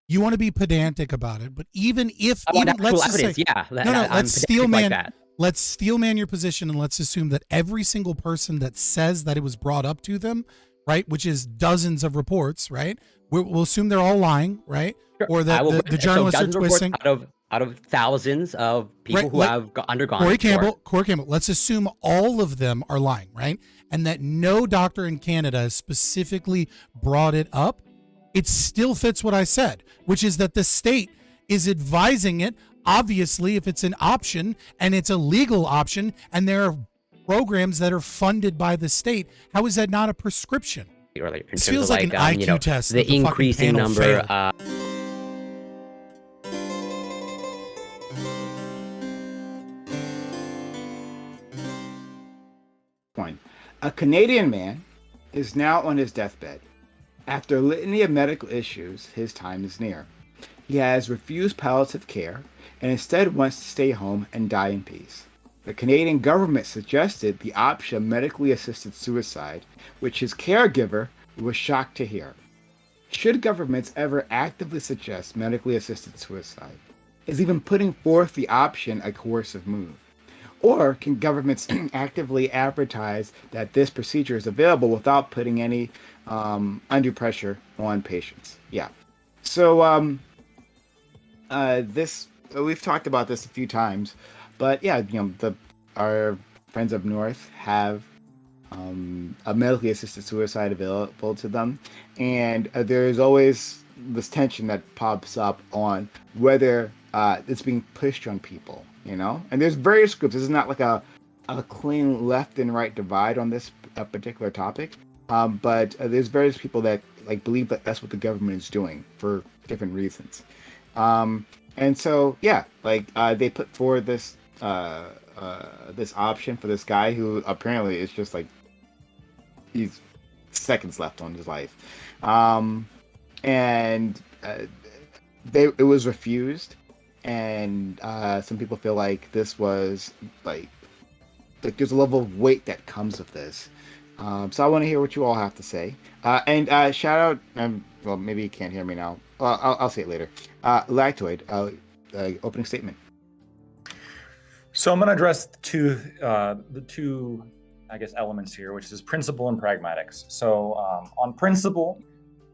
you want to be pedantic about it, but even if, I want even actual let's just evidence. say, Yeah, no, I'm let's pedantic like steelman, that. let's steelman your position, and let's assume that every single person that says that it was brought up to them, right, which is dozens of reports, right, we'll assume they're all lying, right, Sure. or I that will the so journalists are dozens of reports twisting, out of thousands of people right? who have undergone Corey it. Sure. Campbell, Corey Campbell. Let's assume all of them are lying, right? And that no doctor in Canada has specifically brought it up. It still fits what I said, which is that the state is advising it. Obviously, if it's an option and it's a legal option, and there are programs that are funded by the state, how is that not a prescription? Earlier, in This terms feels of like an IQ test. the that the fucking increasing panel number. failed. A Canadian man is now on his deathbed. After a litany of medical issues, his time is near. He has refused palliative care and instead wants to stay home and die in peace. The Canadian government suggested the option of medically assisted suicide, which his caregiver was shocked to hear. Should governments ever actively suggest medically assisted suicide? Is even putting forth the option a coercive move? Or can governments actively advertise that this procedure is available without putting any undue pressure on patients? Yeah. So this we've talked about this a few times, but yeah, our friends up north have a medically assisted suicide available to them, and there's always this tension that pops up on whether it's being pushed on people. And there's various groups. This is not like a clean left and right divide on this particular topic, but there's various people that believe that that's what the government is doing for different reasons. And so they put forward this this option for this guy who apparently is just he's seconds left on his life, and it was refused. And some people feel like this was there's a level of weight that comes with this. So I want to hear what you all have to say. And shout out, well, maybe you can't hear me now. I'll say it later. Lactoid, opening statement. So I'm going to address the two, I guess, elements here, which is principle and pragmatics. So on principle,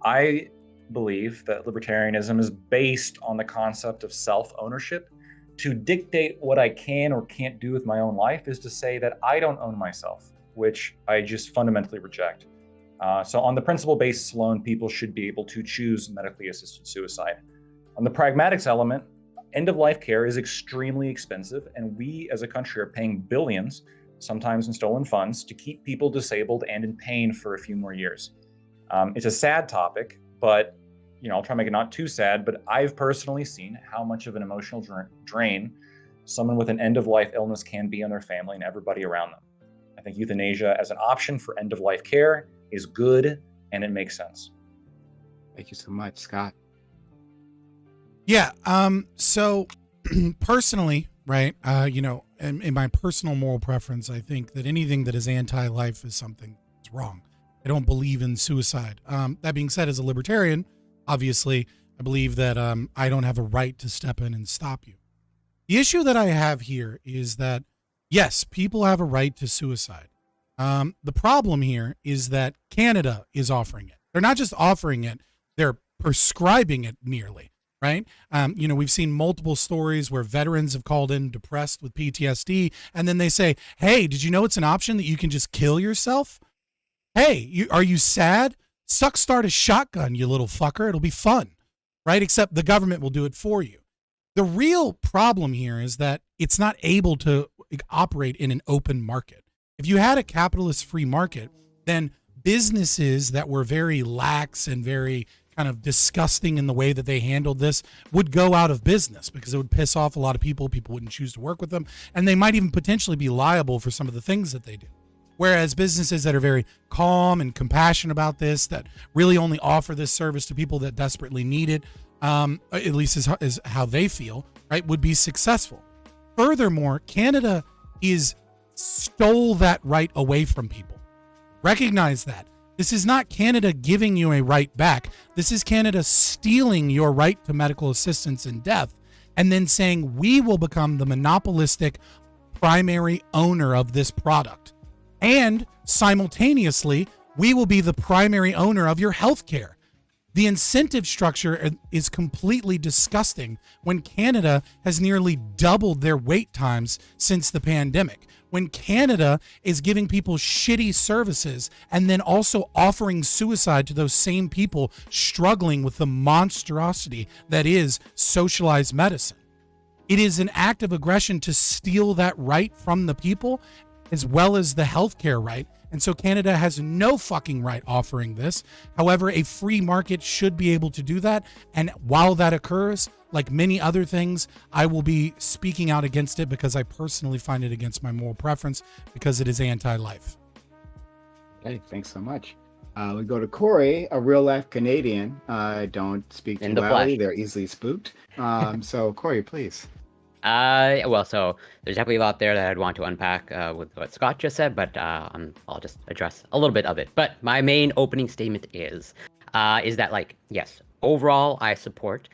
I believe that libertarianism is based on the concept of self-ownership. To dictate what I can or can't do with my own life is to say that I don't own myself, which I just fundamentally reject. So on the principle basis alone, people should be able to choose medically assisted suicide. On the pragmatics element, end-of-life care is extremely expensive, and we as a country are paying billions, sometimes in stolen funds, to keep people disabled and in pain for a few more years. It's a sad topic, but I'll try to make it not too sad, but I've personally seen how much of an emotional drain someone with an end-of-life illness can be on their family and everybody around them. I think euthanasia as an option for end-of-life care is good, and it makes sense. Thank you so much, Scott. Yeah. So personally, right, in my personal moral preference, I think that anything that is anti-life is something that's wrong. I don't believe in suicide. That being said, as a libertarian, obviously, I believe that I don't have a right to step in and stop you. The issue that I have here is that, yes, people have a right to suicide. The problem here is that Canada is offering it. They're not just offering it, they're prescribing it nearly, right? We've seen multiple stories where veterans have called in depressed with PTSD, and then they say, hey, did you know it's an option that you can just kill yourself? Hey, are you sad? Start a shotgun, you little fucker. It'll be fun, right? Except the government will do it for you. The real problem here is that it's not able to operate in an open market. If you had a capitalist free market, then businesses that were very lax and very kind of disgusting in the way that they handled this would go out of business because it would piss off a lot of people. People wouldn't choose to work with them, and they might even potentially be liable for some of the things that they do. Whereas businesses that are very calm and compassionate about this, that really only offer this service to people that desperately need it, at least is how they feel, right, would be successful. Furthermore, Canada stole that right away from people. Recognize that. This is not Canada giving you a right back. This is Canada stealing your right to medical assistance in death and then saying we will become the monopolistic primary owner of this product. And simultaneously, we will be the primary owner of your health care. The incentive structure is completely disgusting when Canada has nearly doubled their wait times since the pandemic. When Canada is giving people shitty services and then also offering suicide to those same people struggling with the monstrosity that is socialized medicine. It is an act of aggression to steal that right from the people as well as the healthcare right. And so Canada has no fucking right offering this. However, a free market should be able to do that. And while that occurs, like many other things, I will be speaking out against it because I personally find it against my moral preference because it is anti-life. Okay, thanks so much. We go to Corey, a real life Canadian. Don't speak too In the loudly; flesh. they're easily spooked. So Corey, please. Well, so there's definitely a lot there that I'd want to unpack with what Scott just said, but I'll just address a little bit of it. But my main opening statement is that, like, yes, overall I support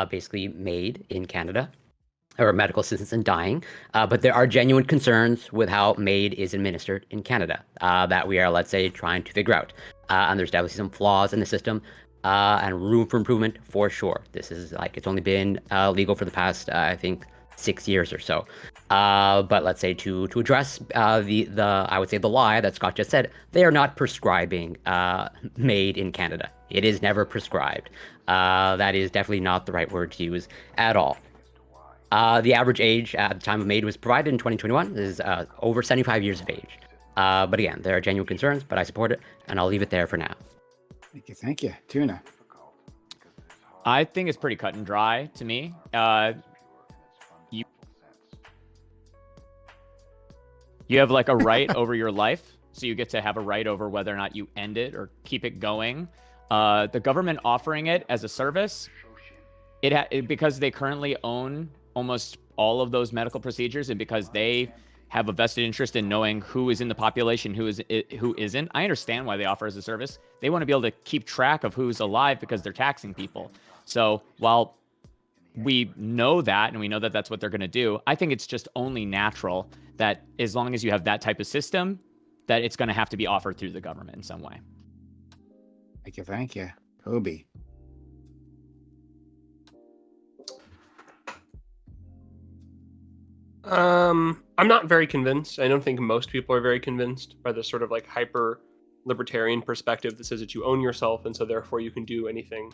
basically MAID in Canada, or medical assistance in dying, but there are genuine concerns with how MAID is administered in Canada that we are, let's say, trying to figure out. And there's definitely some flaws in the system. And room for improvement for sure. This is like, it's only been legal for the past, I think, 6 years or so. But let's say to address the I would say the lie that Scott just said, they are not prescribing MAID in Canada. It is never prescribed. That is definitely not the right word to use at all. The average age at the time of MAID was provided in 2021 is over 75 years of age. But again, there are genuine concerns, but I support it, and I'll leave it there for now. Thank you. Tuna. I think it's pretty cut and dry to me. You have like a right over your life, so you get to have a right over whether or not you end it or keep it going. The government offering it as a service, because they currently own almost all of those medical procedures, and because they have a vested interest in knowing who is in the population, who isn't. I understand why they offer as a service. They want to be able to keep track of who's alive because they're taxing people. So while we know that, and we know that that's what they're going to do, I think it's just only natural that as long as you have that type of system, that it's going to have to be offered through the government in some way. Thank you. Kobe. I'm not very convinced. I don't think most people are very convinced by this sort of like hyper libertarian perspective that says that you own yourself and so therefore you can do anything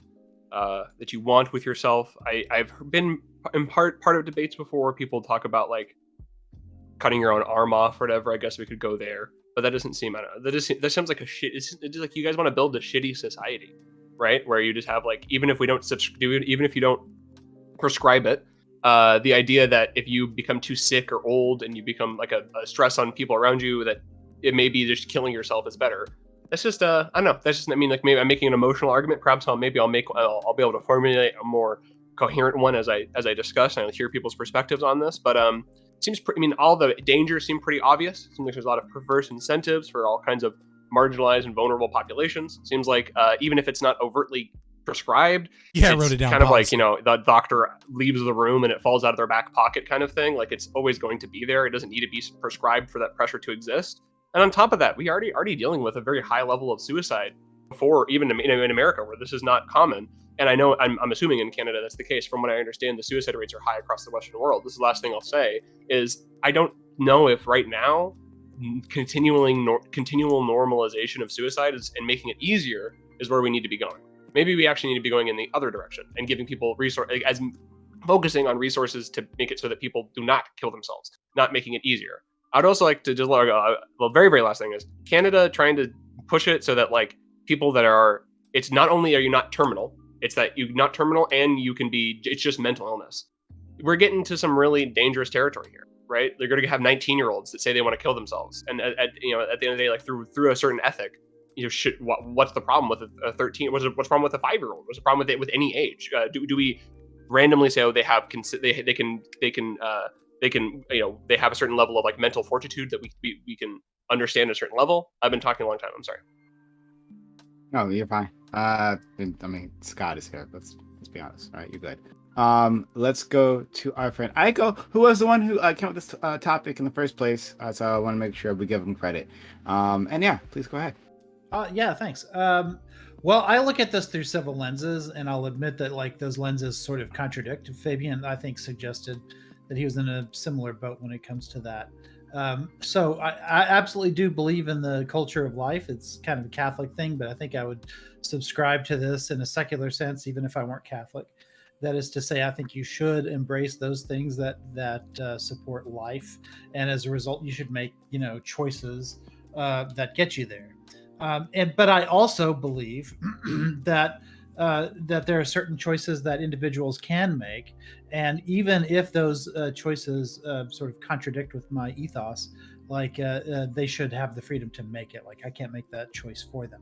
that you want with yourself. I've been in part of debates before where people talk about like cutting your own arm off or whatever. I guess we could go there, but that doesn't seem, I don't know. That sounds like a shit. It's just like you guys want to build a shitty society, right? Where you just have like, even if we don't even if you don't prescribe it, the idea that if you become too sick or old and you become like a stress on people around you, that it may be just killing yourself is better. That's just I don't know. That's just, I mean, like maybe I'm making an emotional argument. Perhaps I'll be able to formulate a more coherent one as I discuss and I hear people's perspectives on this. But seems I mean, all the dangers seem pretty obvious. Seems like there's a lot of perverse incentives for all kinds of marginalized and vulnerable populations. Seems like even if it's not overtly prescribed, I wrote it down. Kind of like, you know, the doctor leaves the room and it falls out of their back pocket kind of thing. Like it's always going to be there. It doesn't need to be prescribed for that pressure to exist. And on top of that, we already dealing with a very high level of suicide before, even in America, where this is not common. And I know, I'm assuming in Canada that's the case. From what I understand, the suicide rates are high across the Western world. This is the last thing I'll say is I don't know if right now continual normalization of suicide and making it easier is where we need to be going. Maybe we actually need to be going in the other direction and giving people focusing on resources to make it so that people do not kill themselves, not making it easier. I'd also like to just very, very last thing is Canada trying to push it so that like people that are, it's not only are you not terminal, it's that you're not terminal and you can be, it's just mental illness. We're getting to some really dangerous territory here, right? They're going to have 19-year-olds that say they want to kill themselves. And at the end of the day, like through a certain ethic, you know, what's the problem with a 13? What's the problem with a 5-year-old? What's the problem with any age? Do we randomly say, oh, they have they can you know, they have a certain level of like mental fortitude that we can understand at a certain level? I've been talking a long time. I'm sorry. No, you're fine. I mean, Scott is here. Let's be honest. All right, you're good. Let's go to our friend Aiko, who was the one who came up with this topic in the first place. So I want to make sure we give him credit. And yeah, please go ahead. Yeah, thanks. Well, I look at this through several lenses, and I'll admit that like those lenses sort of contradict. Fabian, I think, suggested that he was in a similar boat when it comes to that. So I absolutely do believe in the culture of life. It's kind of a Catholic thing, but I think I would subscribe to this in a secular sense, even if I weren't Catholic. That is to say, I think you should embrace those things that support life, and as a result, you should make choices that get you there. But I also believe that there are certain choices that individuals can make, and even if those choices sort of contradict with my ethos, like they should have the freedom to make it. Like I can't make that choice for them.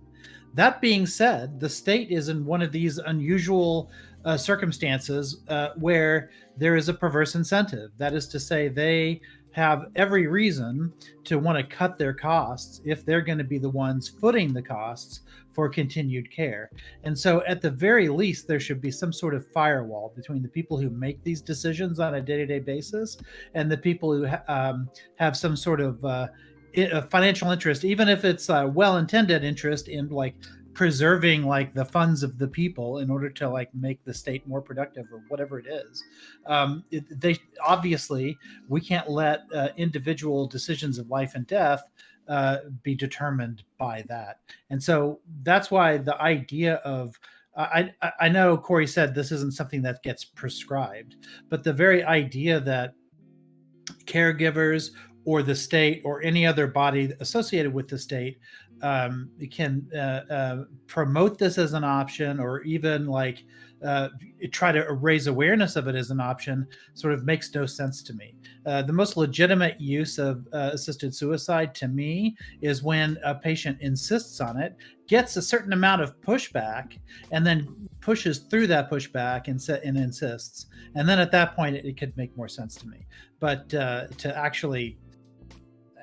That being said, the state is in one of these unusual circumstances where there is a perverse incentive. That is to say, they have every reason to want to cut their costs if they're going to be the ones footing the costs for continued care. And so at the very least, there should be some sort of firewall between the people who make these decisions on a day-to-day basis and the people who have some sort of financial interest, even if it's a well-intended interest in like preserving like the funds of the people in order to like make the state more productive or whatever it is. They obviously, we can't let individual decisions of life and death be determined by that. And so that's why the idea of I know Corey said this isn't something that gets prescribed, but the very idea that caregivers or the state or any other body associated with the state can promote this as an option, or even like try to raise awareness of it as an option, sort of makes no sense to me. The most legitimate use of assisted suicide to me is when a patient insists on it, gets a certain amount of pushback, and then pushes through that pushback and insists. And then at that point, it could make more sense to me. But to actually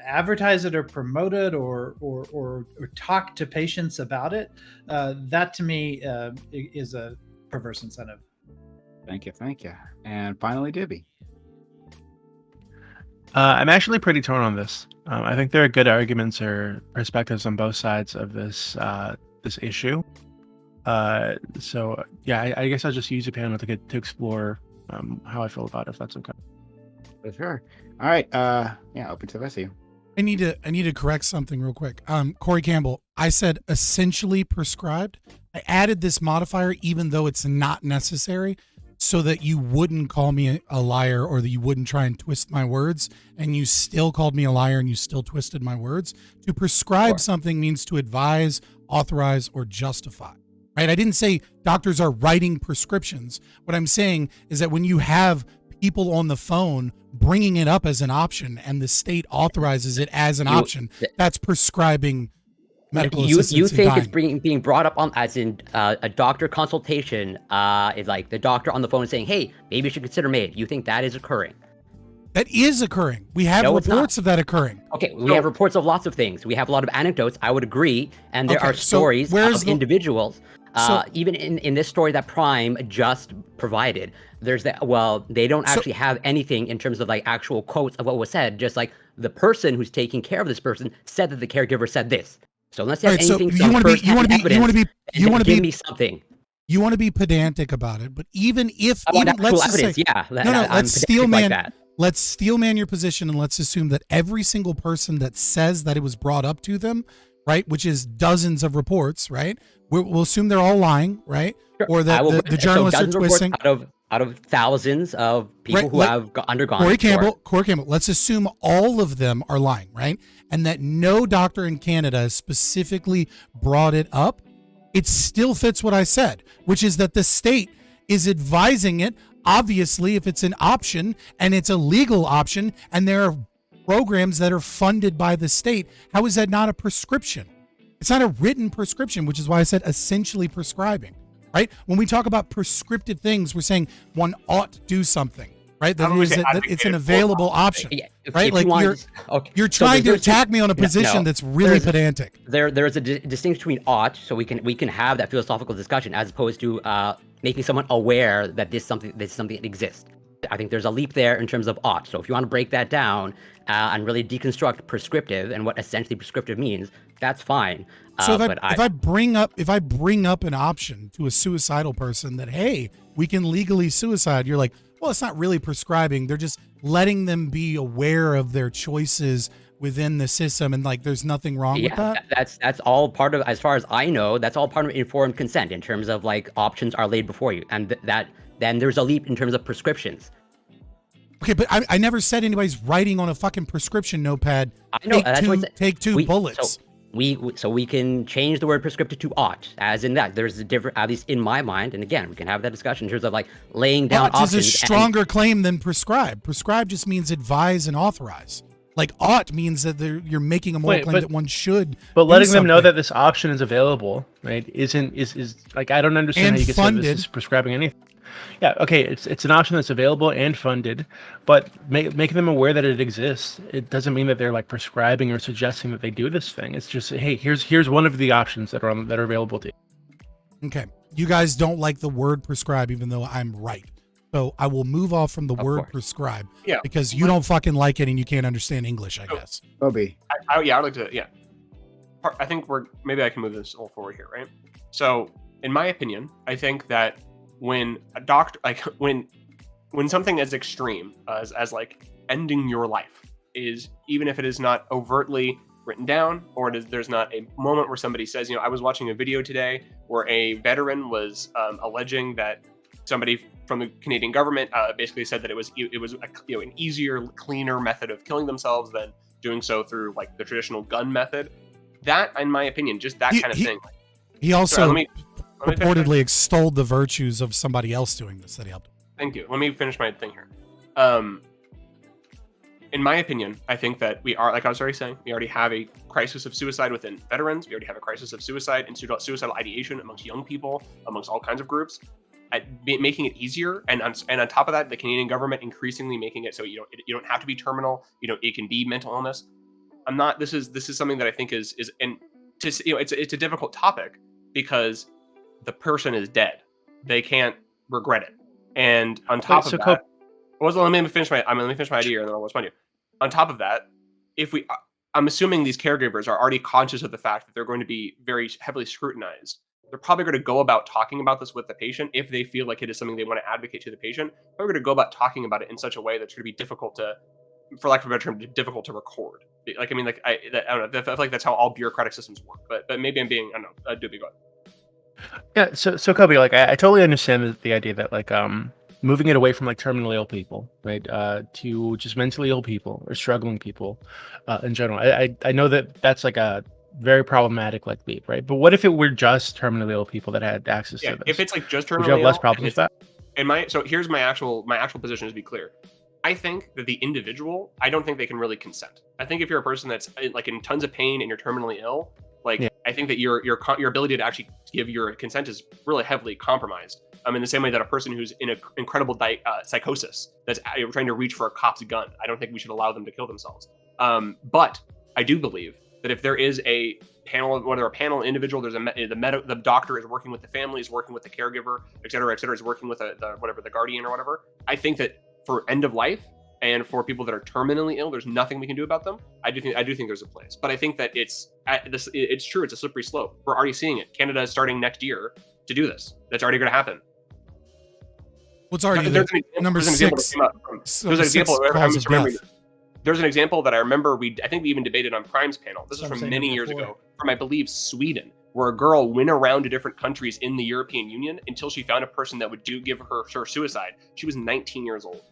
advertise it or promote it or talk to patients about it, that to me is a perverse incentive. Thank you. And finally, Dibby. I'm actually pretty torn on this. I think there are good arguments or perspectives on both sides of this issue. So yeah, I guess I'll just use the panel to explore how I feel about it, if that's okay. For sure. All right. Yeah, open to the rest of you. I need to correct something real quick. Corey Campbell, I said essentially prescribed. I added this modifier even though it's not necessary, so that you wouldn't call me a liar, or that you wouldn't try and twist my words, and you still called me a liar and you still twisted my words. To prescribe something means to advise, authorize, or justify. Right? I didn't say doctors are writing prescriptions. What I'm saying is that when you have people on the phone bringing it up as an option and the state authorizes it as an option, that's prescribing medical assistance. You think it's being brought up on as in a doctor consultation is like the doctor on the phone saying, hey, maybe you should consider MAID. You think that is occurring? That is occurring. We have reports of that occurring. Okay, we have reports of lots of things. We have a lot of anecdotes. I would agree. And there are stories of individuals. Even in this story that Prime just provided, there's that. Well, they don't actually have anything in terms of like actual quotes of what was said. Just like the person who's taking care of this person said that the caregiver said this. So unless you have anything, you want to give me something. You want to be pedantic about it, but even if let's just say, let's steel man your position, and let's assume that every single person that says that it was brought up to them, right, which is dozens of reports, right? We'll assume they're all lying, right? Sure. Or that the journalists are twisting. Out of thousands of people who have undergone. Corey Campbell, let's assume all of them are lying, right? And that no doctor in Canada has specifically brought it up. It still fits what I said, which is that the state is advising it. Obviously, if it's an option and it's a legal option and there are programs that are funded by the state, how is that not a prescription? It's not a written prescription, which is why I said essentially prescribing, right? When we talk about prescriptive things, we're saying one ought to do something, right? That it's an available option. Yeah. right? if Like you want, you're so trying to there's- attack me on a position no, that's really there's- pedantic. There's a distinction between ought, so we can have that philosophical discussion, as opposed to making someone aware that this is something that exists. I think there's a leap there in terms of ought. So if you want to break that down and really deconstruct prescriptive and what essentially prescriptive means, that's fine. So if I bring up an option to a suicidal person that, hey, we can legally suicide, you're like, well, it's not really prescribing. They're just letting them be aware of their choices within the system, and like there's nothing wrong with that. That's all part of, as far as I know, that's all part of informed consent in terms of like options are laid before you, and then there's a leap in terms of prescriptions. Okay, but I never said anybody's writing on a fucking prescription notepad. I know, Take two bullets. So we can change the word prescriptive to ought, as in that there's a different, at least in my mind, and again, we can have that discussion in terms of like laying down Ought options. is a stronger claim than prescribe. Prescribe just means advise and authorize. Like ought means that you're making a moral claim that one should. But letting them know something. that this option is available, right? Is like, I don't understand And how you can say this is prescribing anything. Yeah, okay, it's an option that's available and funded, but making them aware that it exists, it doesn't mean that they're like prescribing or suggesting that they do this thing. It's just, hey, here's one of the options that are available to you. Okay, you guys don't like the word prescribe, even though I'm right. So I will move off from the word prescribe, because you don't fucking like it and you can't understand English, I guess. Obi. I'd like to, I think maybe I can move this all forward here, right? So, in my opinion, I think that when a doctor, like when something as extreme as like ending your life is, even if it is not overtly written down, or there's not a moment where somebody says, I was watching a video today where a veteran was alleging that somebody from the Canadian government basically said that it was an easier, cleaner method of killing themselves than doing so through like the traditional gun method. That, in my opinion, just that kind of thing. He also let me purportedly extolled the virtues of somebody else doing this that he helped. Thank you. Let me finish my thing here. In my opinion, I think that we are, like I was already saying, we already have a crisis of suicide within veterans. We already have a crisis of suicide and suicidal ideation amongst young people, amongst all kinds of groups. Making it easier, and on top of that, the Canadian government increasingly making it so you don't have to be terminal. It can be mental illness. This is something that I think is it's a difficult topic because the person is dead. They can't regret it. And on top of that, let me finish my idea, and then I'll respond to you. On top of that, I'm assuming these caregivers are already conscious of the fact that they're going to be very heavily scrutinized. They're probably going to go about talking about this with the patient if they feel like it is something they want to advocate to the patient. They're going to go about talking about it in such a way that's going to be difficult to, for lack of a better term, difficult to record. I don't know. I feel like that's how all bureaucratic systems work. But maybe I'm being, I don't know. Doobie, go ahead. Yeah. So Kobe, like I totally understand the idea that like moving it away from like terminally ill people, right, to just mentally ill people or struggling people, in general. I know that that's like a very problematic like leap, right? But what if it were just terminally ill people that had access to this? If it's like just terminally would you have less problems with that? So here's my actual position, to be clear. I think that the individual, I don't think they can really consent. I think if you're a person that's like in tons of pain and you're terminally ill, I think that your ability to actually give your consent is really heavily compromised. In the same way that a person who's in an incredible psychosis that's trying to reach for a cop's gun, I don't think we should allow them to kill themselves. But I do believe that if there is a panel, whether a panel individual, there's the doctor is working with the family, is working with the caregiver, et cetera, is working with the guardian or whatever. I think that for end of life and for people that are terminally ill, there's nothing we can do about them. I do think there's a place, but I think that it's true. It's a slippery slope. We're already seeing it. Canada is starting next year to do this. That's already going to happen. What's already number 6? There's an example. There's an example that I remember. I think we even debated on Prime's panel. This is from many years ago, from I believe Sweden, where a girl went around to different countries in the European Union until she found a person that would give her suicide. She was 19 years old.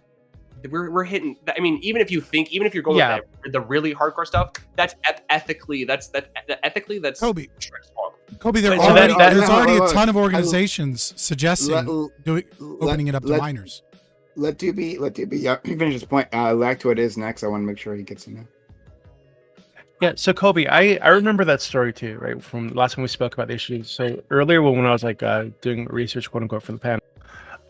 We're hitting. I mean, even if you're going with the really hardcore stuff, that's ethically that's Kobe. wrong. Kobe, there's already a ton of organizations suggesting opening it up to minors. Let Doobie finish his point. Back to what is next. I want to make sure he gets in there. Yeah, so Kobe, I remember that story too, right? From the last time we spoke about the issue. So earlier when I was like doing research, quote unquote, for the panel,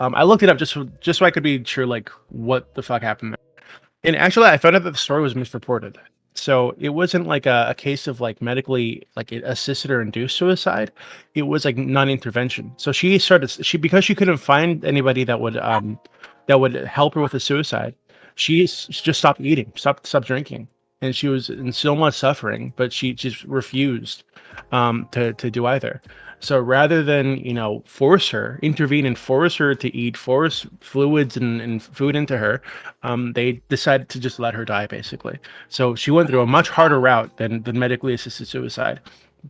I looked it up just so I could be sure like what the fuck happened there. And actually, I found out that the story was misreported. So it wasn't like a case of like medically like assisted or induced suicide. It was like non-intervention. So because she couldn't find anybody that would help her with the suicide. Just stopped eating, stopped drinking, and she was in so much suffering, but she just refused to do either. So rather than intervene and force her to eat, force fluids and food into her, they decided to just let her die basically. So she went through a much harder route than medically assisted suicide.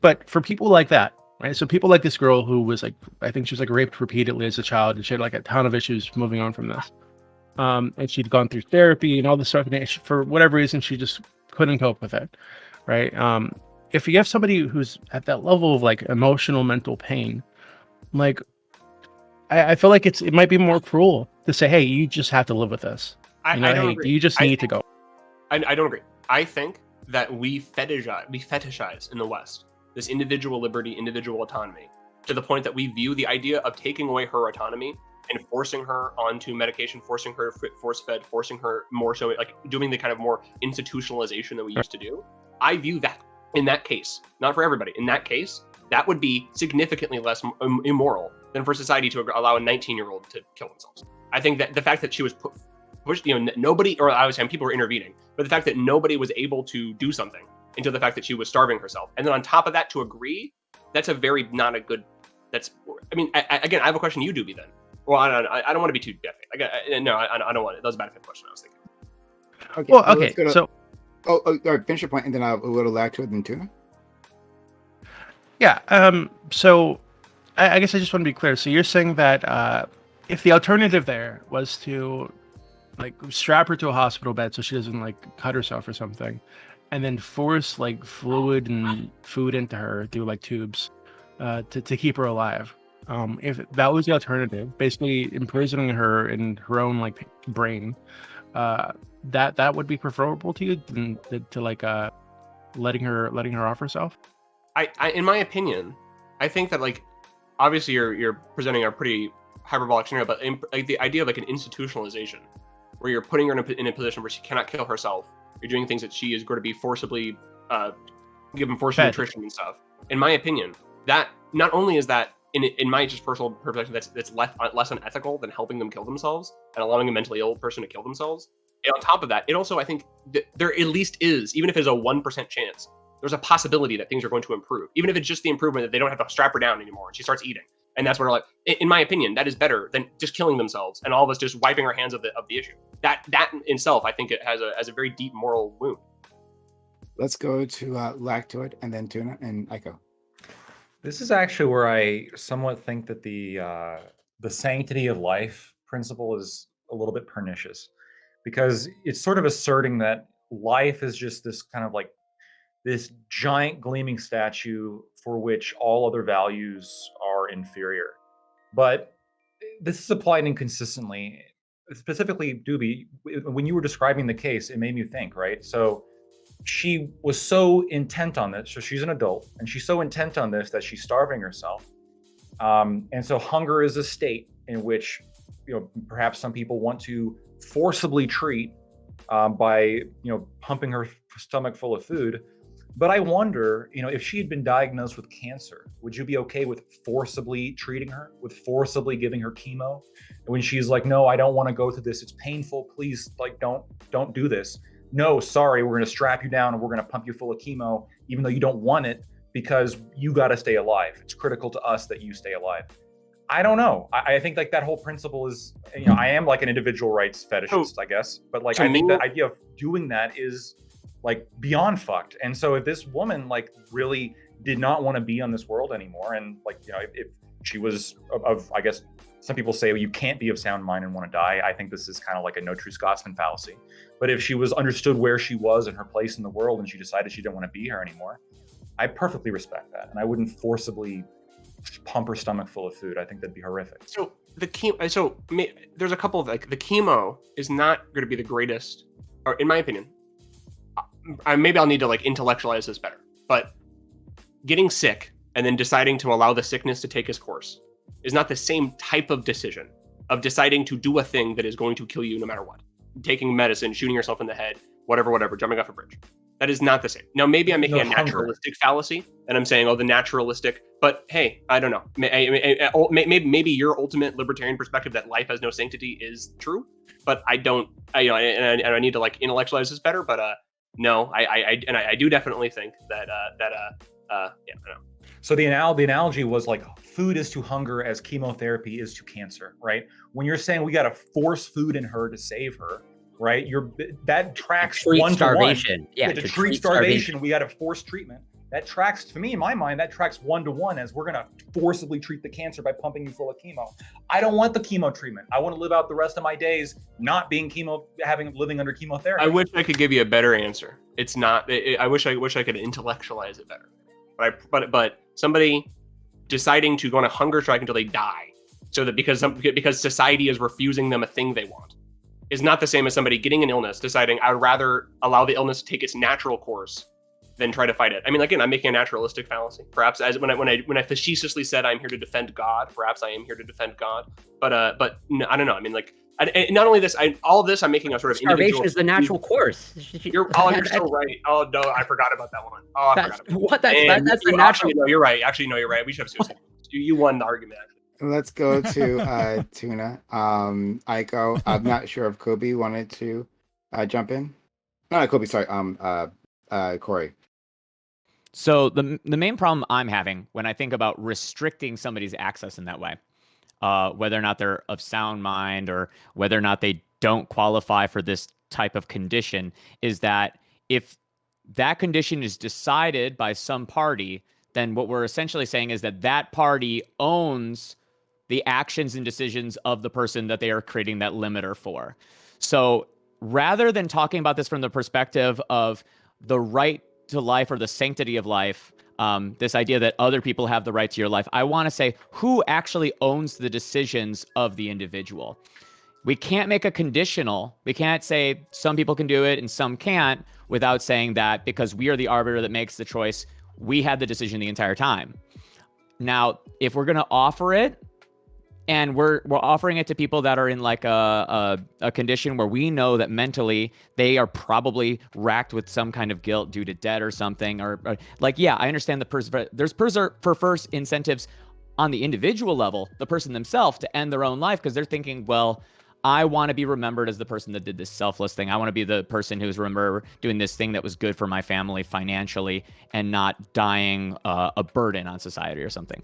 But for people like that, right? So people like this girl who was like, I think she was like raped repeatedly as a child, and she had like a ton of issues moving on from this. And she'd gone through therapy and all this stuff, and for whatever reason, she just couldn't cope with it, right? If you have somebody who's at that level of like emotional, mental pain, like I feel like it might be more cruel to say, hey, you just have to live with this. I don't agree. You just need to go. I don't agree. I think that we fetishize in the West this individual liberty, individual autonomy, to the point that we view the idea of taking away her autonomy and forcing her onto medication, forcing her force-fed, forcing her more so like doing the kind of more institutionalization that we used to do. I view that in that case, not for everybody, in that case, that would be significantly less immoral than for society to allow a 19-year-old to kill themselves. I think that the fact that she was pushed, nobody, or I was saying people were intervening, but the fact that nobody was able to do something until the fact that she was starving herself. And then on top of that, to agree, that's a very not a good, again, I have a question to you, Doobie, then. Well, I don't want to be too deaf. I don't want it. That was a bad question I was thinking. Okay. Well, okay. So, all right, finish your point, and then I'll go to Lactoid and Tuna. Yeah. So, I guess I just want to be clear. So you're saying that if the alternative there was to like strap her to a hospital bed so she doesn't like cut herself or something, and then force like fluid and food into her through like tubes to keep her alive. If that was the alternative, basically imprisoning her in her own like brain, that would be preferable to you than to like letting her off herself. I in my opinion, I think that like obviously you're presenting a pretty hyperbolic scenario, but like the idea of like an institutionalization where you're putting her in a position where she cannot kill herself, you're doing things that she is going to be forcibly given forced nutrition and stuff. In my opinion, that not only is that in my just personal perspective, that's less unethical than helping them kill themselves and allowing a mentally ill person to kill themselves. And on top of that, it also, I think that there at least is, even if it's a 1% chance, there's a possibility that things are going to improve. Even if it's just the improvement that they don't have to strap her down anymore and she starts eating. And that's where, like, in my opinion, that is better than just killing themselves and all of us just wiping our hands of the issue. That in itself, I think it has a very deep moral wound. Let's go to Lactoid and then Tuna and Aiko. This is actually where I somewhat think that the sanctity of life principle is a little bit pernicious, because it's sort of asserting that life is just this kind of like this giant gleaming statue for which all other values are inferior. But this is applied inconsistently. Specifically, Doobie, when you were describing the case, it made me think, right? So she was so intent on this. So she's an adult, and she's so intent on this that she's starving herself. And so hunger is a state in which, perhaps some people want to forcibly treat by, pumping her stomach full of food. But I wonder, if she had been diagnosed with cancer, would you be okay with forcibly treating her, with forcibly giving her chemo? And when she's like, no, I don't want to go through this. It's painful. Please, like, don't do this. No, sorry, we're going to strap you down and we're going to pump you full of chemo, even though you don't want it, because you got to stay alive. It's critical to us that you stay alive. I don't know. I think like that whole principle is, I am like an individual rights fetishist, I guess. But like, I think the idea of doing that is like beyond fucked. And so if this woman like really did not want to be on this world anymore, and like, if she was of, I guess some people say, well, you can't be of sound mind and want to die. I think this is kind of like a no true Scotsman fallacy. But if she was understood where she was and her place in the world, and she decided she didn't want to be here anymore, I perfectly respect that. And I wouldn't forcibly pump her stomach full of food. I think that'd be horrific. So there's a couple of like the chemo is not going to be the greatest, or in my opinion, maybe I'll need to like intellectualize this better, but getting sick and then deciding to allow the sickness to take its course is not the same type of decision of deciding to do a thing that is going to kill you no matter what. taking medicine, shooting yourself in the head, whatever, jumping off a bridge. That is not the same. Now, maybe I'm making a naturalistic fallacy, and I'm saying, the naturalistic. But hey, I don't know. Maybe your ultimate libertarian perspective that life has no sanctity is true, but I don't. I need to like intellectualize this better. But no, I do definitely think that I don't know. So the analogy was like food is to hunger as chemotherapy is to cancer, right? When you're saying we got to force food in her to save her, right? That tracks one starvation. to one. Yeah, to treat starvation, we got to force treatment. That tracks, to me, in my mind, that tracks 1-to-1 as we're going to forcibly treat the cancer by pumping you full of chemo. I don't want the chemo treatment. I want to live out the rest of my days not being living under chemotherapy. I wish I could give you a better answer. It's not. I wish I could intellectualize it better. But somebody deciding to go on a hunger strike until they die, so that because society is refusing them a thing they want, is not the same as somebody getting an illness, deciding I would rather allow the illness to take its natural course than try to fight it. I mean, again, I'm making a naturalistic fallacy. Perhaps as when I facetiously said I'm here to defend God, perhaps I am here to defend God. But no, I don't know. I mean, like, not only this, all of this, I'm making a sort of starvation is the natural course. You're so right. Oh no, I forgot about that one. Oh, I forgot about that. That's the natural. Actually, no, you're right. Actually, no, you're right. We should have suicide. You won the argument. Actually. Let's go to Tuna. Aiko. I'm not sure if Kobe wanted to jump in. No, not Kobe. Sorry. Corey. So the main problem I'm having when I think about restricting somebody's access in that way, whether or not they're of sound mind or whether or not they don't qualify for this type of condition, is that if that condition is decided by some party, then what we're essentially saying is that that party owns the actions and decisions of the person that they are creating that limiter for. So rather than talking about this from the perspective of the right to life or the sanctity of life, this idea that other people have the right to your life, I want to say who actually owns the decisions of the individual. We can't make a conditional. We can't say some people can do it and some can't without saying that because we are the arbiter that makes the choice. We had the decision the entire time. Now, if we're going to offer it, and we're offering it to people that are in like a condition where we know that mentally they are probably racked with some kind of guilt due to debt or something, or like, yeah, I understand there's perverse incentives on the individual level, the person themselves to end their own life because they're thinking, well, I want to be remembered as the person that did this selfless thing. I want to be the person who's remembered doing this thing that was good for my family financially and not dying a burden on society or something.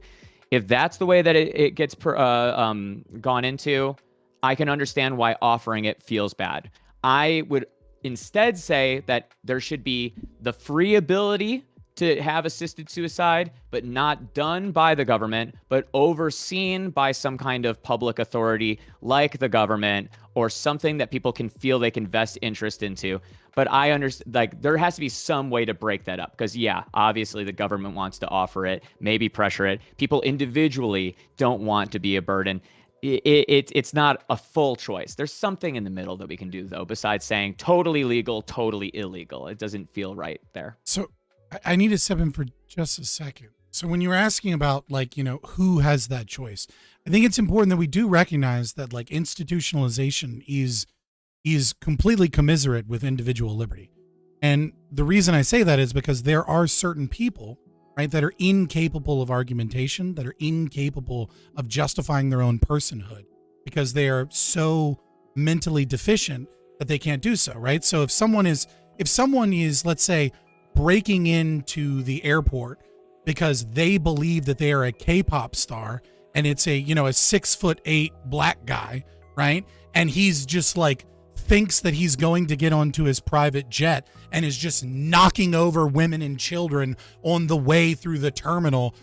If that's the way that it gets gone into, I can understand why offering it feels bad. I would instead say that there should be the free ability to have assisted suicide, but not done by the government, but overseen by some kind of public authority like the government or something that people can feel they can vest interest into. But I understand, like, there has to be some way to break that up because, yeah, obviously the government wants to offer it, maybe pressure it. People individually don't want to be a burden. It's not a full choice. There's something in the middle that we can do, though, besides saying totally legal, totally illegal. It doesn't feel right there. So I need to step in for just a second. So when you were asking about, like, you know, who has that choice, I think it's important that we do recognize that, like, institutionalization is completely commiserate with individual liberty. And the reason I say that is because there are certain people, right, that are incapable of argumentation, that are incapable of justifying their own personhood because they are so mentally deficient that they can't do so, right? So if someone is, let's say, breaking into the airport because they believe that they are a K-pop star and it's a 6'8" black guy, right? And he's just like thinks that he's going to get onto his private jet and is just knocking over women and children on the way through the terminal.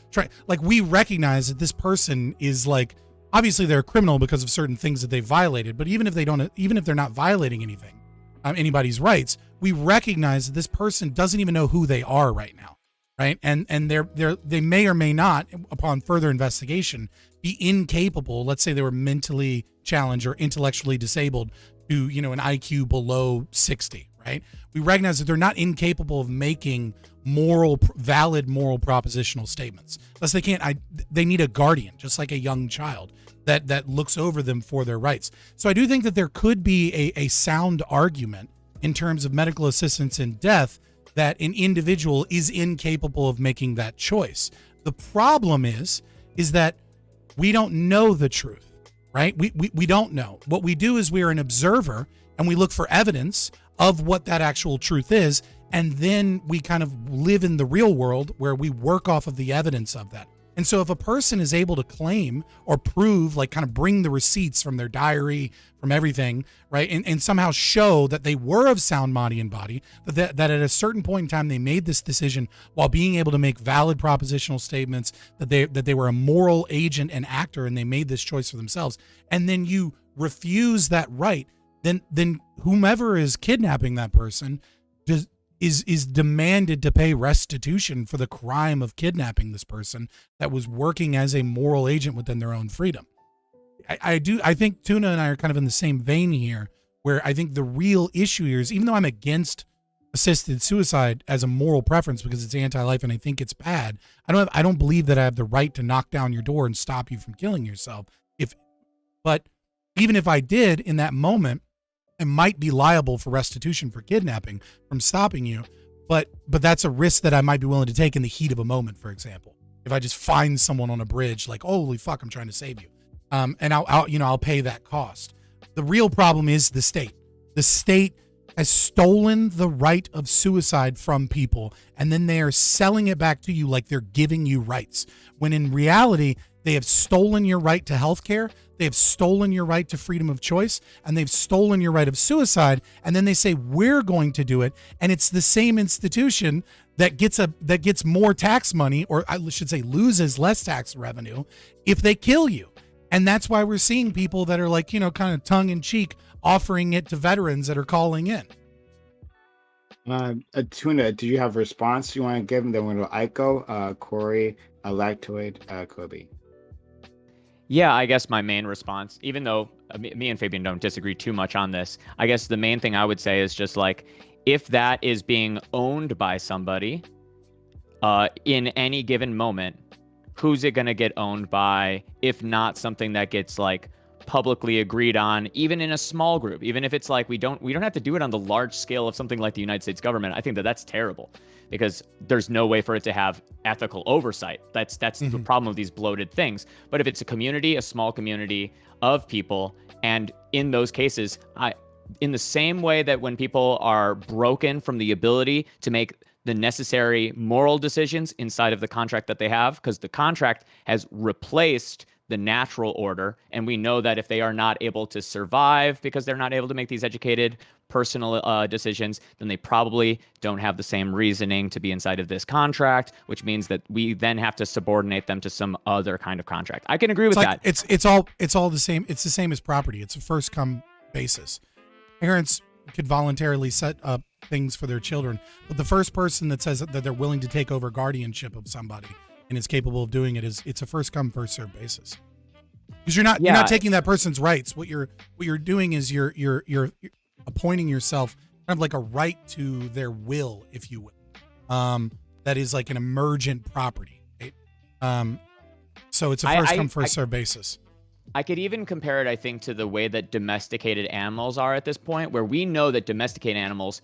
Like, we recognize that this person is, like, obviously they're a criminal because of certain things that they violated, but even if they're not violating anything, anybody's rights, we recognize that this person doesn't even know who they are right now, right? And they may or may not, upon further investigation, be incapable. Let's say they were mentally challenged or intellectually disabled to, an IQ below 60, right? We recognize that they're not incapable of making valid moral propositional statements. Unless they can't, they need a guardian, just like a young child that looks over them for their rights. So I do think that there could be a sound argument in terms of medical assistance in death that an individual is incapable of making that choice. The problem is that we don't know the truth, right? We don't know. What we do is we are an observer and we look for evidence of what that actual truth is. And then we kind of live in the real world where we work off of the evidence of that. And so if a person is able to claim or prove, like kind of bring the receipts from their diary, from everything, right, and somehow show that they were of sound mind and body, that at a certain point in time they made this decision while being able to make valid propositional statements, that they were a moral agent and actor and they made this choice for themselves, and then you refuse that right, then whomever is kidnapping that person is demanded to pay restitution for the crime of kidnapping this person that was working as a moral agent within their own freedom. I think Tuna and I are kind of in the same vein here, where I think the real issue here is, even though I'm against assisted suicide as a moral preference because it's anti-life and I think it's bad, I don't believe that I have the right to knock down your door and stop you from killing yourself. But even if I did in that moment, I might be liable for restitution for kidnapping from stopping you, but that's a risk that I might be willing to take in the heat of a moment. For example, if I just find someone on a bridge, like, holy fuck, I'm trying to save you, and I'll pay that cost. The real problem is the state. The state has stolen the right of suicide from people, and then they are selling it back to you like they're giving you rights, when in reality they have stolen your right to health care. They have stolen your right to freedom of choice, and they've stolen your right of suicide. And then they say, we're going to do it. And it's the same institution that gets more tax money, or I should say loses less tax revenue if they kill you. And that's why we're seeing people that are like, kind of tongue in cheek offering it to veterans that are calling in. Tuna, do you have a response you want to give them? Then we're going to Aiko, Corey, Lactoid, Kobe. Yeah, I guess my main response, even though me and Fabian don't disagree too much on this, I guess the main thing I would say is just like, if that is being owned by somebody in any given moment, who's it going to get owned by, if not something that gets like publicly agreed on, even in a small group, even if it's like we don't have to do it on the large scale of something like the United States government. I think that's terrible, because there's no way for it to have ethical oversight. That's the problem of these bloated things. But if it's a community, a small community of people, and in those cases, in the same way that when people are broken from the ability to make the necessary moral decisions inside of the contract that they have, because the contract has replaced the natural order, and we know that if they are not able to survive because they're not able to make these educated personal decisions, then they probably don't have the same reasoning to be inside of this contract, which means that we then have to subordinate them to some other kind of contract. I can agree with that. It's all the same. It's the same as property. It's a first come basis. Parents could voluntarily set up things for their children, but the first person that says that they're willing to take over guardianship of somebody and is capable of doing it's a first come first served basis, because you're not taking that person's rights. What you're doing is you're appointing yourself kind of like a right to their will, if you will. That is like an emergent property, right? So it's a first come first served basis. I could even compare it, I think, to the way that domesticated animals are at this point, where we know that domesticated animals,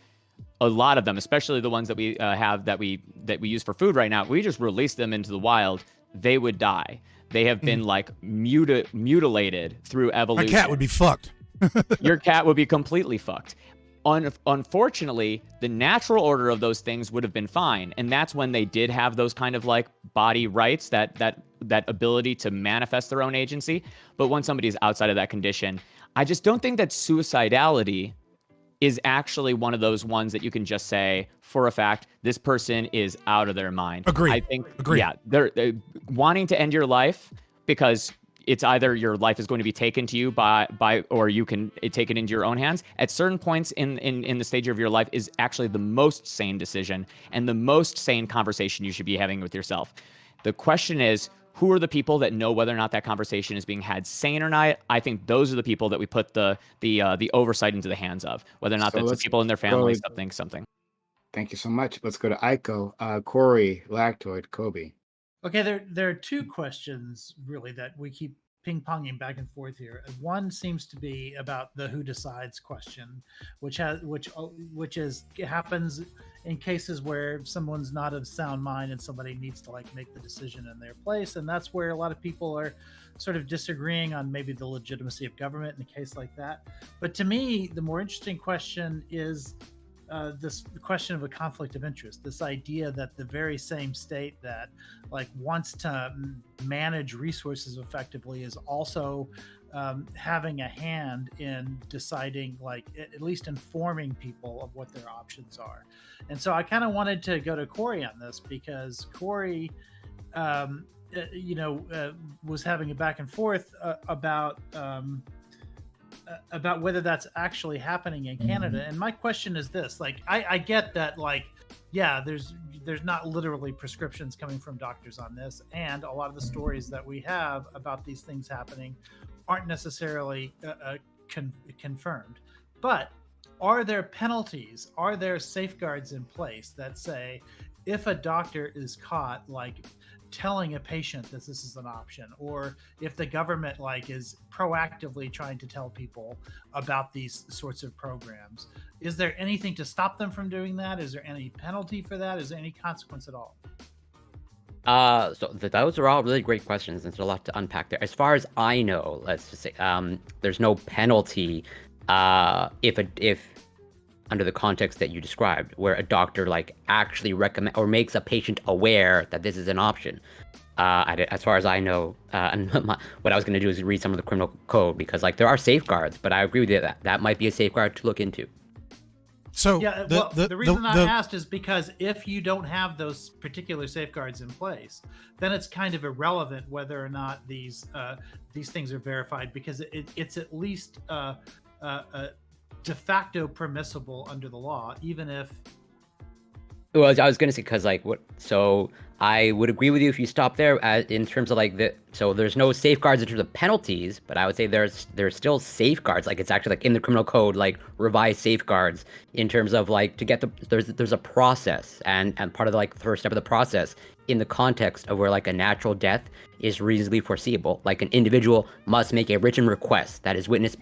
a lot of them, especially the ones that we have that we use for food right now, we just release them into the wild, they would die. They have been like mutilated through evolution. My cat would be fucked. Your cat would be completely fucked. Unfortunately, the natural order of those things would have been fine, and that's when they did have those kind of like body rights, that ability to manifest their own agency. But when somebody's outside of that condition, I just don't think that suicidality is actually one of those ones that you can just say for a fact, this person is out of their mind. Agree. I think, Agree. yeah, they're wanting to end your life because it's either your life is going to be taken to you by or you can take it into your own hands. At certain points in the stage of your life is actually the most sane decision and the most sane conversation you should be having with yourself. The question is, who are the people that know whether or not that conversation is being had sane or not? I think those are the people that we put the oversight into the hands of, whether or not that's the people in their family, something. Thank you so much. Let's go to Aiko, Corey, Lactoid, Kobe. Okay, there are two questions really that we keep ping-ponging back and forth here. One seems to be about the who decides question, which happens in cases where someone's not of sound mind and somebody needs to like make the decision in their place, and that's where a lot of people are sort of disagreeing on maybe the legitimacy of government in a case like that. But to me, the more interesting question is the question of a conflict of interest, this idea that the very same state that like wants to manage resources effectively is also having a hand in deciding, like at least informing people of what their options are. And so I kind of wanted to go to Corey on this because Corey was having a back and forth about whether that's actually happening in Canada. And my question is this, like, I get that, like, yeah, there's not literally prescriptions coming from doctors on this. And a lot of the stories that we have about these things happening aren't necessarily confirmed. But are there penalties? Are there safeguards in place that say, if a doctor is caught, like, telling a patient that this is an option, or if the government like is proactively trying to tell people about these sorts of programs, is there anything to stop them from doing that? Is there any penalty for that? Is there any consequence at all? Those are all really great questions, and there's a lot to unpack there. As far as I know, let's just say there's no penalty if under the context that you described, where a doctor like actually recommend or makes a patient aware that this is an option. As far as I know, and what I was going to do is read some of the criminal code, because like there are safeguards, but I agree with you that might be a safeguard to look into. So yeah, the reason I asked is because if you don't have those particular safeguards in place, then it's kind of irrelevant whether or not these things are verified, because it's at least de facto permissible under the law, even if. Well, I was going to say, because like so I would agree with you if you stop there in terms of like so there's no safeguards in terms of penalties, but I would say there's still safeguards. Like it's actually like in the criminal code, like revised safeguards in terms of like to get there's a process, and part of the, like the first step of the process in the context of where like a natural death is reasonably foreseeable. Like an individual must make a written request that is witnessed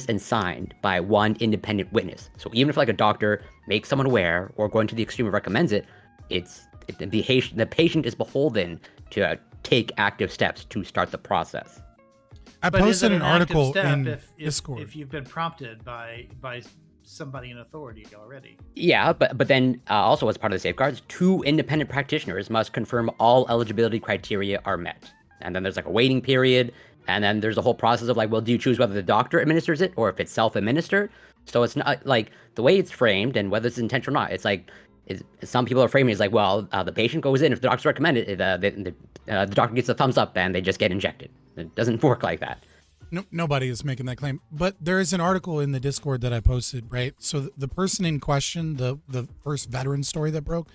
and signed by one independent witness. So even if like a doctor makes someone aware or going to the extreme of recommends it, the patient is beholden to take active steps to start the process. I posted an article in Discord. If you've been prompted by somebody in authority already. Yeah, but then also as part of the safeguards, 2 independent practitioners must confirm all eligibility criteria are met. And then there's like a waiting period. And then there's a whole process of like, well, do you choose whether the doctor administers it or if it's self-administered? So it's not like the way it's framed and whether it's intentional or not. It's like some people are framing it as like, well, the patient goes in, if the doctor's recommended it, the doctor gets a thumbs up and they just get injected. It doesn't work like that. No, nobody is making that claim. But there is an article in the Discord that I posted, right? So the person in question, the first veteran story that broke,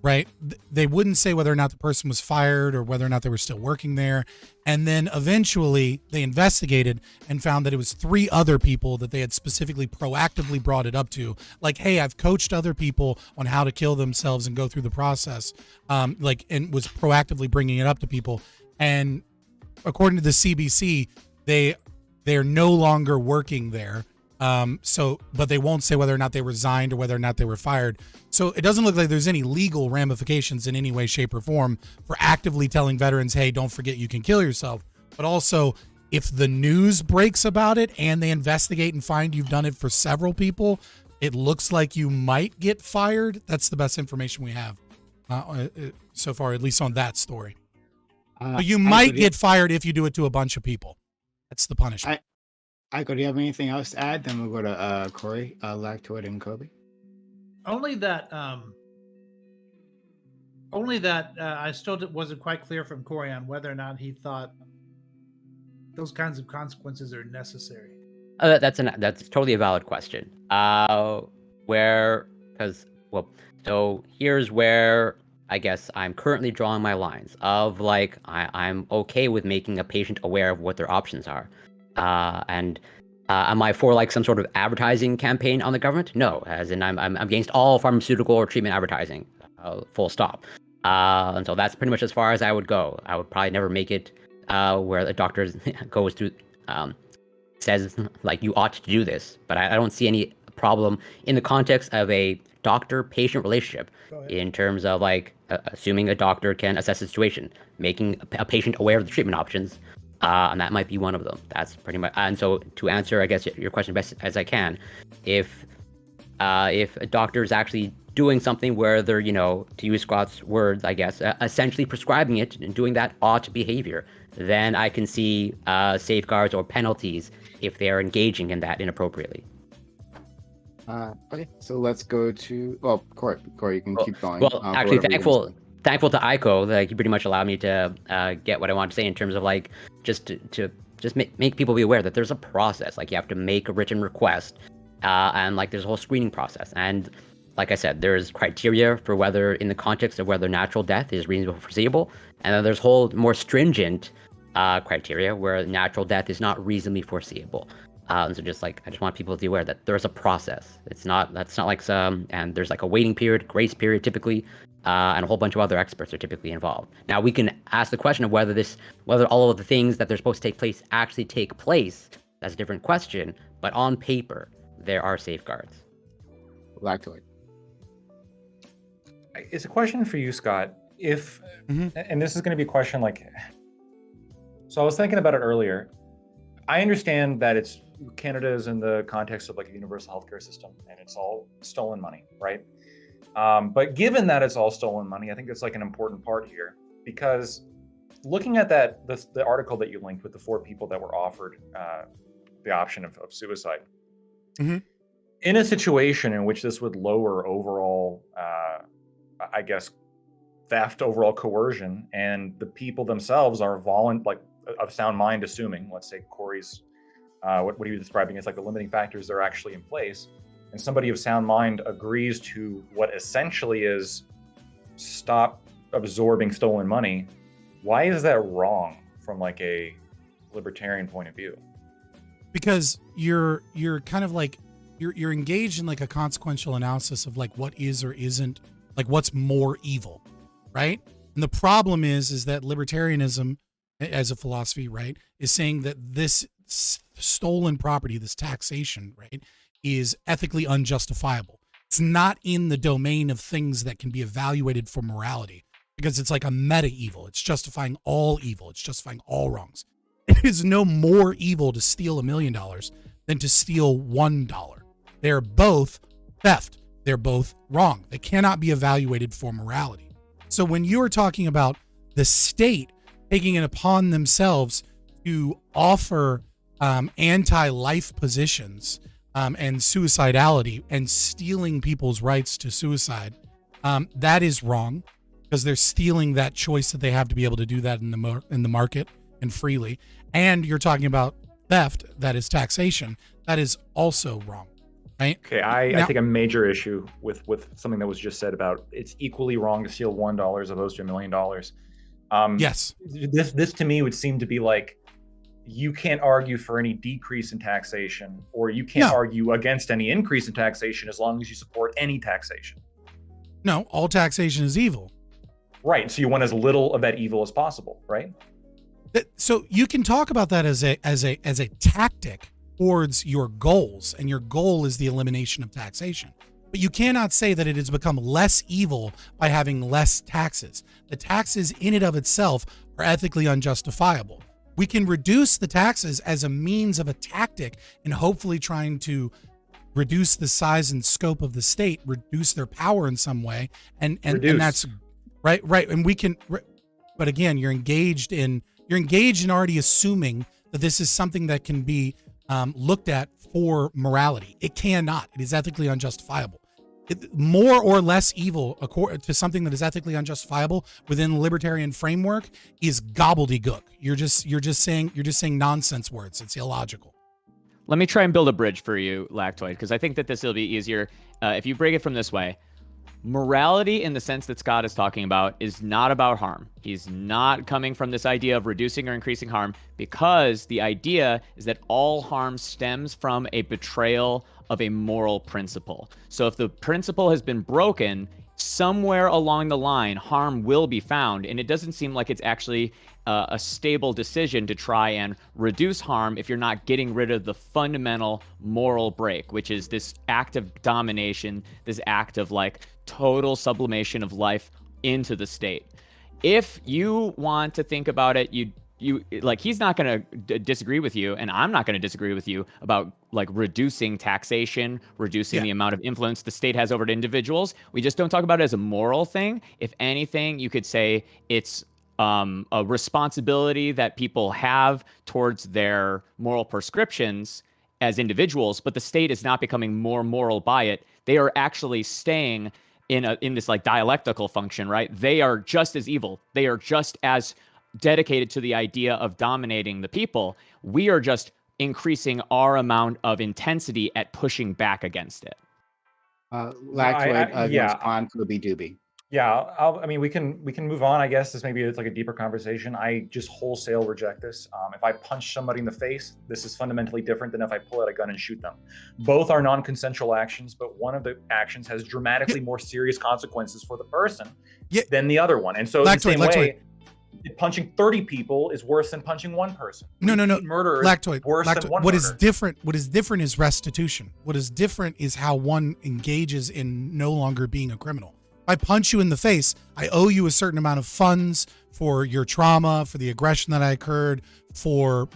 right? They wouldn't say whether or not the person was fired or whether or not they were still working there. And then eventually they investigated and found that it was 3 other people that they had specifically proactively brought it up to. Like, hey, I've coached other people on how to kill themselves and go through the process. And was proactively bringing it up to people. And according to the CBC, they are no longer working there. But they won't say whether or not they resigned or whether or not they were fired. So it doesn't look like there's any legal ramifications in any way, shape, or form for actively telling veterans, hey, don't forget you can kill yourself. But also, if the news breaks about it and they investigate and find you've done it for several people, it looks like you might get fired. That's the best information we have so far, at least on that story. But you might get fired if you do it to a bunch of people. That's the punishment. Iko, do you have anything else to add? Then we'll go to Corey, Lactoid, and Kobe. Only that I still wasn't quite clear from Corey on whether or not he thought those kinds of consequences are necessary. That's totally a valid question. So here's where I guess I'm currently drawing my lines of like I'm okay with making a patient aware of what their options are. Am I for like some sort of advertising campaign on the government? No, as in I'm against all pharmaceutical or treatment advertising, full stop. And so that's pretty much as far as I would go. I would probably never make it where the doctor goes through, says like you ought to do this, but I don't see any problem in the context of a doctor-patient relationship in terms of like assuming a doctor can assess the situation, making a patient aware of the treatment options, and that might be one of them. That's pretty much. And so to answer, I guess, your question best as I can, if a doctor is actually doing something where they're, to use Scott's words, I guess, essentially prescribing it and doing that ought behavior, then I can see safeguards or penalties if they are engaging in that inappropriately. Okay, so let's go to Corey, you can keep going. Well, actually, thankful to Aiko that he pretty much allowed me to get what I want to say in terms of like just to make people be aware that there's a process. Like you have to make a written request, and like there's a whole screening process. And like I said, there's criteria for whether, in the context of whether natural death is reasonable foreseeable, and then there's whole more stringent criteria where natural death is not reasonably foreseeable. And so I just want people to be aware that there's a process. That's not like and there's like a waiting period, grace period typically, and a whole bunch of other experts are typically involved. Now we can ask the question of whether all of the things that they're supposed to take place actually take place. That's a different question, but on paper, there are safeguards. Lactoid. It's a question for you, Scott. If, and this is going to be a question like, so I was thinking about it earlier. I understand that Canada is in the context of like a universal healthcare system and it's all stolen money, right? But given that it's all stolen money, I think it's like an important part here, because looking at the article that you linked with the 4 people that were offered the option of suicide, in a situation in which this would lower overall, I guess, theft, overall coercion, and the people themselves are of sound mind, assuming, let's say Corey's, what he was describing is like the limiting factors that are actually in place, and somebody of sound mind agrees to what essentially is stop absorbing stolen money, why is that wrong from like a libertarian point of view? Because you're kind of like you're engaged in like a consequential analysis of like what is or isn't, like what's more evil, right? And the problem is that libertarianism as a philosophy, right, is saying that this stolen property, this taxation, right, is ethically unjustifiable. It's not in the domain of things that can be evaluated for morality, because it's like a meta evil. It's justifying all evil. It's justifying all wrongs. It is no more evil to steal $1 million than to steal $1. They're both theft. They're both wrong. They cannot be evaluated for morality. So when you're talking about the state taking it upon themselves to offer anti-life positions and suicidality and stealing people's rights to suicide, that is wrong, because they're stealing that choice that they have to be able to do that in the market and freely. And you're talking about theft, that is taxation, that is also wrong, right? Okay, I think a major issue with something that was just said about it's equally wrong to steal $1 as opposed to $1 million. Yes. This to me would seem to be like, you can't argue for any decrease in taxation, or you can't argue against any increase in taxation as long as you support any taxation. No, all taxation is evil. Right. So you want as little of that evil as possible, right? So you can talk about that as a tactic towards your goals, and your goal is the elimination of taxation. But you cannot say that it has become less evil by having less taxes. The taxes in and of itself are ethically unjustifiable. We can reduce the taxes as a means of a tactic and hopefully trying to reduce the size and scope of the state, reduce their power in some way. And that's right. And we can, but again, you're engaged in already assuming that this is something that can be looked at for morality. It cannot. It is ethically unjustifiable. More or less evil to something that is ethically unjustifiable within the libertarian framework is gobbledygook. You're just saying nonsense words. It's illogical. Let me try and build a bridge for you, Lactoid, because I think that this will be easier if you break it from this way. Morality, in the sense that Scott is talking about, is not about harm. He's not coming from this idea of reducing or increasing harm, because the idea is that all harm stems from a betrayal of a moral principle. So if the principle has been broken, somewhere along the line, harm will be found. And it doesn't seem like it's actually a stable decision to try and reduce harm if you're not getting rid of the fundamental moral break, which is this act of domination, this act of like total sublimation of life into the state. If you want to think about it, you like, he's not going to disagree with you, and I'm not going to disagree with you about like reducing taxation, reducing the amount of influence the state has over individuals. We just don't talk about it as a moral thing. If anything, you could say it's a responsibility that people have towards their moral prescriptions as individuals, but the state is not becoming more moral by it. They are actually staying in this like dialectical function, right? They are just as evil. They are just as dedicated to the idea of dominating the people. We are just increasing our amount of intensity at pushing back against it. Lactoid respond to the doobie. Yeah, I mean, we can move on. I guess this maybe it's like a deeper conversation. I just wholesale reject this. If I punch somebody in the face, this is fundamentally different than if I pull out a gun and shoot them. Both are non-consensual actions, but one of the actions has dramatically more serious consequences for the person than the other one. And so, in the same way, punching 30 people is worse than punching one person. No. Murder Lactoid. is worse than one What murder. is different? What is different is restitution. What is different is how one engages in no longer being a criminal. I punch you in the face, I owe you a certain amount of funds for your trauma, for the aggression that I occurred, for,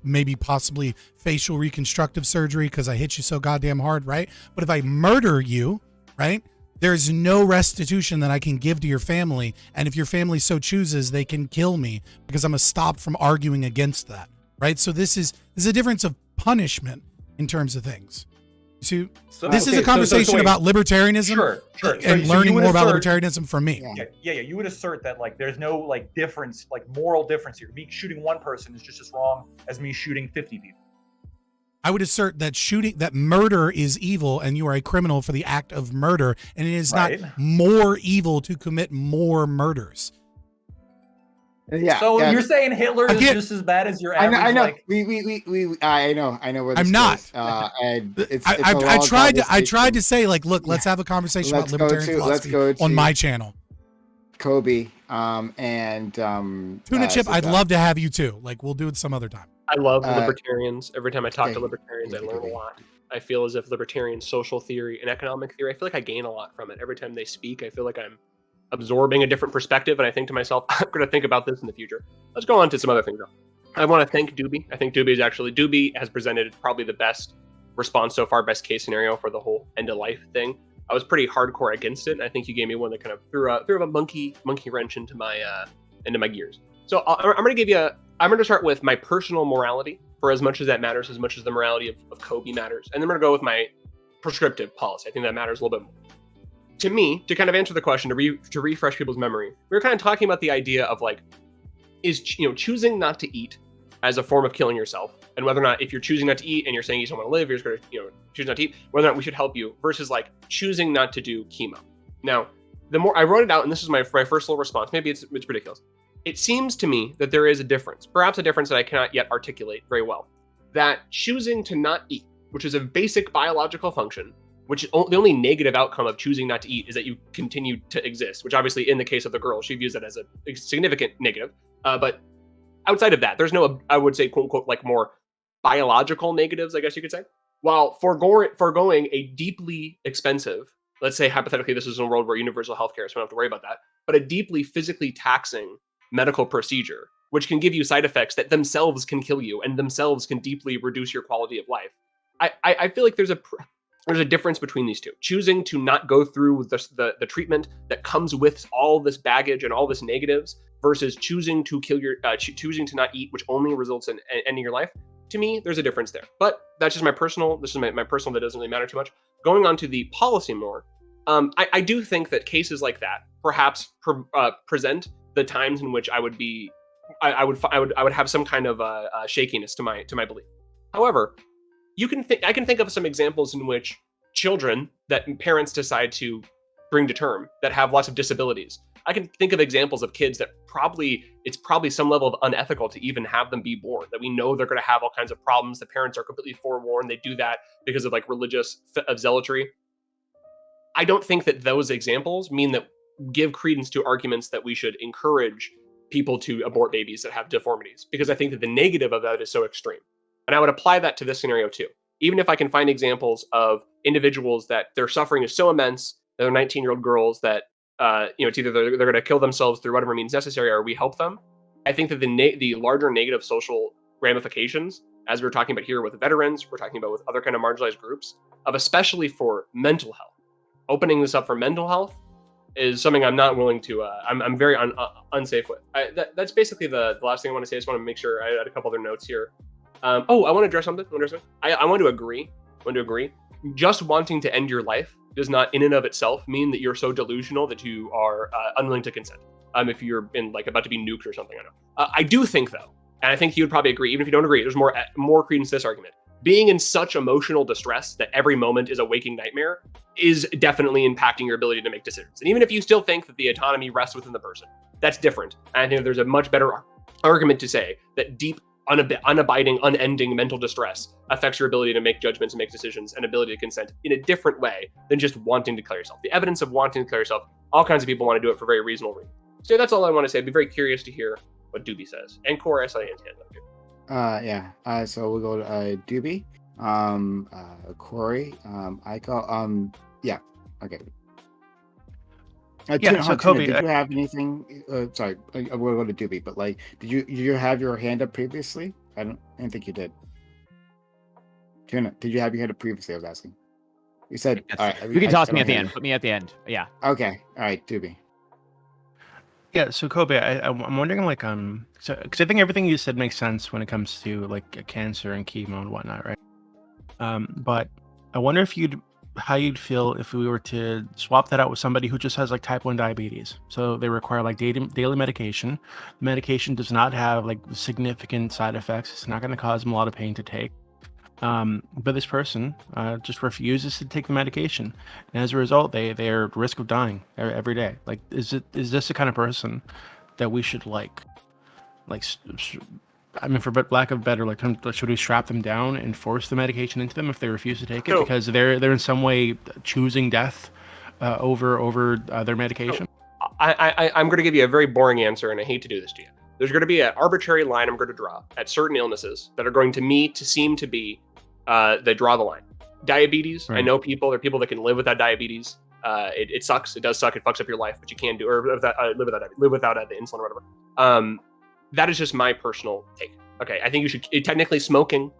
maybe possibly facial reconstructive surgery because I hit you so goddamn hard, right? But if I murder you, right, there's no restitution that I can give to your family. And if your family so chooses, they can kill me because I'm going to stop from arguing against that, right? So this is a difference of punishment in terms of things. So this is a conversation about libertarianism and learning more about libertarianism from me. Yeah. You would assert that like there's no like difference, like moral difference here. Me shooting one person is just as wrong as me shooting 50 people. I would assert that murder is evil and you are a criminal for the act of murder, and it is not more evil to commit more murders. Yeah. So you're saying Hitler is just as bad as your average? I know. Like... I know where this I'm not. goes. And it's I tried to say like, look, let's have a conversation about libertarian philosophy on my channel. Kobe and Tuna Chip, I'd love to have you too. Like, we'll do it some other time. I love libertarians. Every time I talk to libertarians, I learn a lot. I feel as if libertarian social theory and economic theory, I feel like I gain a lot from it. Every time they speak, I feel like I'm absorbing a different perspective, and I think to myself, I'm going to think about this in the future. Let's go on to some other things, though. I want to thank Doobie. I think Doobie has presented probably the best response so far, best case scenario for the whole end of life thing. I was pretty hardcore against it, and I think you gave me one that kind of threw a monkey wrench into my gears. So I'm going to start with my personal morality, for as much as that matters, as much as the morality of Kobe matters, and then I'm going to go with my prescriptive policy. I think that matters a little bit more. To me, to kind of answer the question, to refresh people's memory, we were kind of talking about the idea of like, is choosing not to eat as a form of killing yourself, and whether or not if you're choosing not to eat and you're saying you don't want to live, you're just going to choose not to eat, whether or not we should help you, versus like choosing not to do chemo. Now, the more I wrote it out, and this is my first little response, maybe it's ridiculous. It seems to me that there is a difference, perhaps a difference that I cannot yet articulate very well, that choosing to not eat, which is a basic biological function, which the only negative outcome of choosing not to eat is that you continue to exist, which obviously in the case of the girl, she views that as a significant negative. But outside of that, there's no, I would say, quote unquote, like more biological negatives, I guess you could say. While foregoing a deeply expensive, let's say hypothetically, this is in a world where universal healthcare, so we don't have to worry about that, but a deeply physically taxing medical procedure, which can give you side effects that themselves can kill you and themselves can deeply reduce your quality of life. I feel like there's a difference between these two. Choosing to not go through the treatment that comes with all this baggage and all this negatives versus choosing to choosing to not eat, which only results in ending your life. To me, there's a difference there. But that's just my personal. This is my personal that doesn't really matter too much. Going on to the policy more, I do think that cases like that perhaps present the times in which I would have some kind of shakiness to my belief. However, I can think of some examples in which children that parents decide to bring to term that have lots of disabilities. I can think of examples of kids that it's probably some level of unethical to even have them be born, that we know they're going to have all kinds of problems. The parents are completely forewarned. They do that because of like religious zealotry. I don't think that those examples mean that give credence to arguments that we should encourage people to abort babies that have deformities, because I think that the negative of that is so extreme. And I would apply that to this scenario too. Even if I can find examples of individuals that their suffering is so immense, that they're 19-year-old girls that it's either they're going to kill themselves through whatever means necessary, or we help them. I think that the larger negative social ramifications, as we're talking about here with veterans, we're talking about with other kind of marginalized groups, of especially for mental health. Opening this up for mental health is something I'm not willing to. I'm very unsafe with. That's basically the last thing I want to say. I just want to make sure I had a couple other notes here. I want to address something. I want to agree. Just wanting to end your life does not, in and of itself, mean that you're so delusional that you are unwilling to consent. If you're about to be nuked or something, I know. I do think though, and I think he would probably agree. Even if you don't agree, there's more credence to this argument. Being in such emotional distress that every moment is a waking nightmare is definitely impacting your ability to make decisions. And even if you still think that the autonomy rests within the person, that's different. And I think there's a much better argument to say that deep, unabiding, unending mental distress affects your ability to make judgments and make decisions and ability to consent in a different way than just wanting to declare yourself. The evidence of wanting to declare yourself, all kinds of people want to do it for very reasonable reasons. So that's all I want to say. I'd be very curious to hear what Doobie says. And Core, I saw your hand up here. So we'll go to Doobie, Corey, Aiko. Yeah. Okay. So Kobe, did you have anything? Sorry, we'll go to Doobie, but did you have your hand up previously? I didn't think you did. Tuna, did you have your hand up previously? I was asking. You said. All right, you can toss me at the end. Put me at the end. Yeah. Okay. All right, Doobie. Yeah, so Kobe, I'm wondering, because I think everything you said makes sense when it comes to cancer and chemo and whatnot, right? But I wonder how you'd feel if we were to swap that out with somebody who just has type 1 diabetes. So they require daily medication. The medication does not have significant side effects. It's not going to cause them a lot of pain to take. But this person just refuses to take the medication, and as a result, they're at risk of dying every day. Is this the kind of person that we should for lack of better, should we strap them down and force the medication into them if they refuse to take it because they're in some way choosing death over their medication? I'm going to give you a very boring answer, and I hate to do this to you. There's going to be an arbitrary line I'm going to draw at certain illnesses that are going to seem to be they draw the line. Diabetes, right. I know there are people that can live without diabetes. It sucks. It does suck. It fucks up your life, but you can do, or live without the insulin or whatever. That is just my personal take. Okay, I think you should. Technically, smoking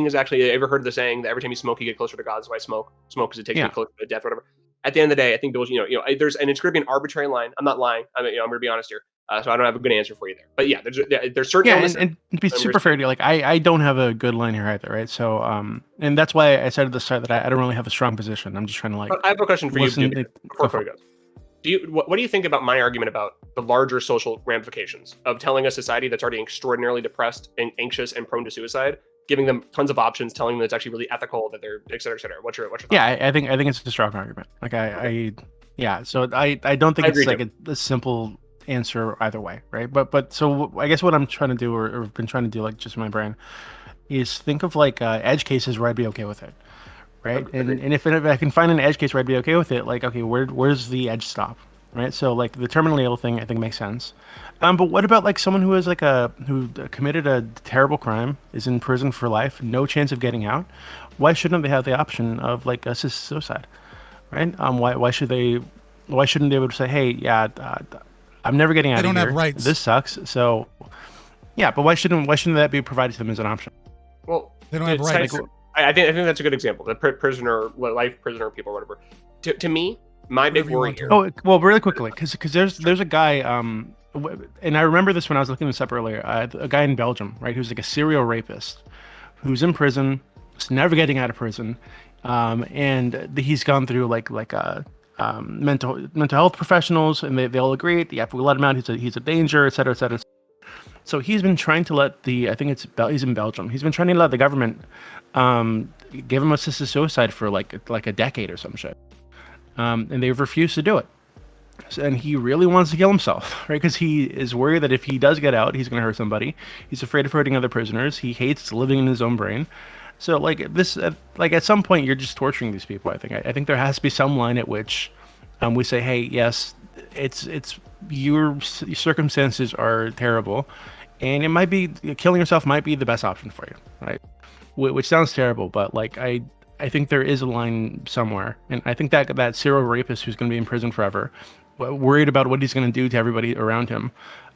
is actually. Ever heard the saying that every time you smoke, you get closer to God? That's why I smoke because it takes me closer to death, or whatever. At the end of the day, I think there's it's going to be an arbitrary line. I'm not lying. I'm going to be honest here. So I don't have a good answer for you there. But yeah, there's certain illnesses. And to be super fair to you, I don't have a good line here either, right? So and that's why I said at the start that I don't really have a strong position. I'm just trying to I have a question for you before Corey goes. What do you think about my argument about the larger social ramifications of telling a society that's already extraordinarily depressed and anxious and prone to suicide, giving them tons of options, telling them it's actually really ethical, that they're et cetera, et cetera? What's your thought? Yeah, I think it's a strong argument. So I don't think it's a simple answer either way, right? But so I guess what I'm trying to do, or have been trying to do, just in my brain, is think of edge cases where I'd be okay with it, right? And if I can find an edge case where I'd be okay with it, okay, where's the edge stop, right? So the terminally ill thing I think makes sense. But what about someone who is who committed a terrible crime, is in prison for life, no chance of getting out? Why shouldn't they have the option of assisted suicide, right? Why shouldn't they be able to say, hey, yeah, I'm never getting out of here. They don't have rights. This sucks. So, yeah, but why shouldn't that be provided to them as an option? Well, they don't have rights. I think that's a good example. The life prisoner people, or whatever. To me, my big worry here. Oh, well, really quickly, because there's a guy, and I remember this when I was looking this up earlier. A guy in Belgium, right, who's a serial rapist, who's in prison, is never getting out of prison, and he's gone through mental health professionals, and they all agree, yeah, if we let him out, he's a danger, et cetera, et cetera. So he's been trying to let he's in Belgium. He's been trying to let the government give him assisted suicide for a decade or some shit, and they've refused to do it. And he really wants to kill himself, right? Because he is worried that if he does get out, he's going to hurt somebody. He's afraid of hurting other prisoners. He hates living in his own brain. So like this, like at some point you're just torturing these people. I think there has to be some line at which we say, hey, yes, it's your circumstances are terrible, and it might be killing yourself might be the best option for you, right? Which sounds terrible, but like I think there is a line somewhere, and I think that serial rapist who's going to be in prison forever, worried about what he's going to do to everybody around him,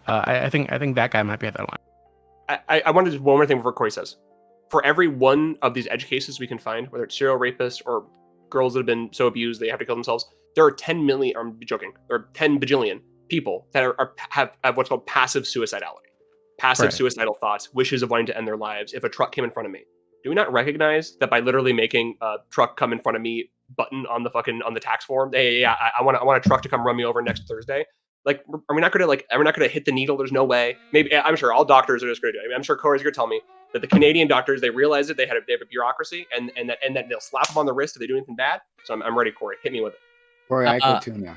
I think that guy might be at that line. I wanted to do one more thing before Corey says. For every one of these edge cases we can find, whether it's serial rapists or girls that have been so abused they have to kill themselves, there are 10 million, I'm joking, there are 10 bajillion people that have what's called passive suicidality. Passive suicidal thoughts, wishes of wanting to end their lives if a truck came in front of me. Do we not recognize that by literally making a truck come in front of me button on the tax form? Hey, yeah, I want a truck to come run me over next Thursday. Like, are we not gonna hit the needle? There's no way. Maybe I'm sure all doctors are just gonna do it. I mean, I'm sure Corey's gonna tell me that the Canadian doctors, they realize it, they have a bureaucracy, and that they'll slap them on the wrist if they do anything bad. So I'm ready, Corey. Hit me with it. Corey, I go too now.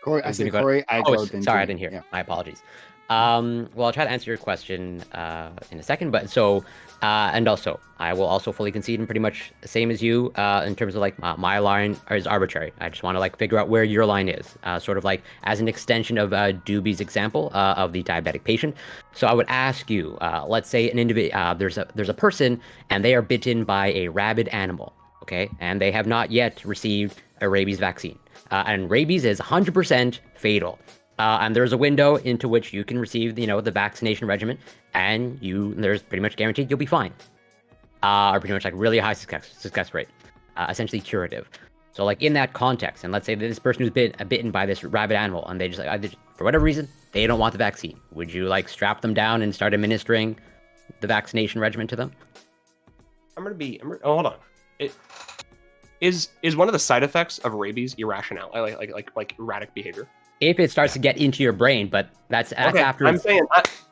Corey, I said Corey, I go. Sorry, I didn't hear. Yeah. My apologies. Well, I'll try to answer your question in a second, but so and also I will also fully concede and pretty much the same as you in terms of like my line is arbitrary. I just want to like figure out where your line is, sort of like as an extension of Doobie's example of the diabetic patient. So I would ask you, let's say an individual, there's a person and they are bitten by a rabid animal, okay, and they have not yet received a rabies vaccine, and rabies is 100% fatal. And there's a window into which you can receive, the vaccination regimen, and there's pretty much guaranteed you'll be fine. Or pretty much like really high success rate, essentially curative. So like in that context, and let's say that this person who's bitten by this rabid animal, and they just like for whatever reason they don't want the vaccine. Would you like strap them down and start administering the vaccination regimen to them? Hold on. Is one of the side effects of rabies irrational, like erratic behavior? If it starts to get into your brain, but that's okay, after. I'm saying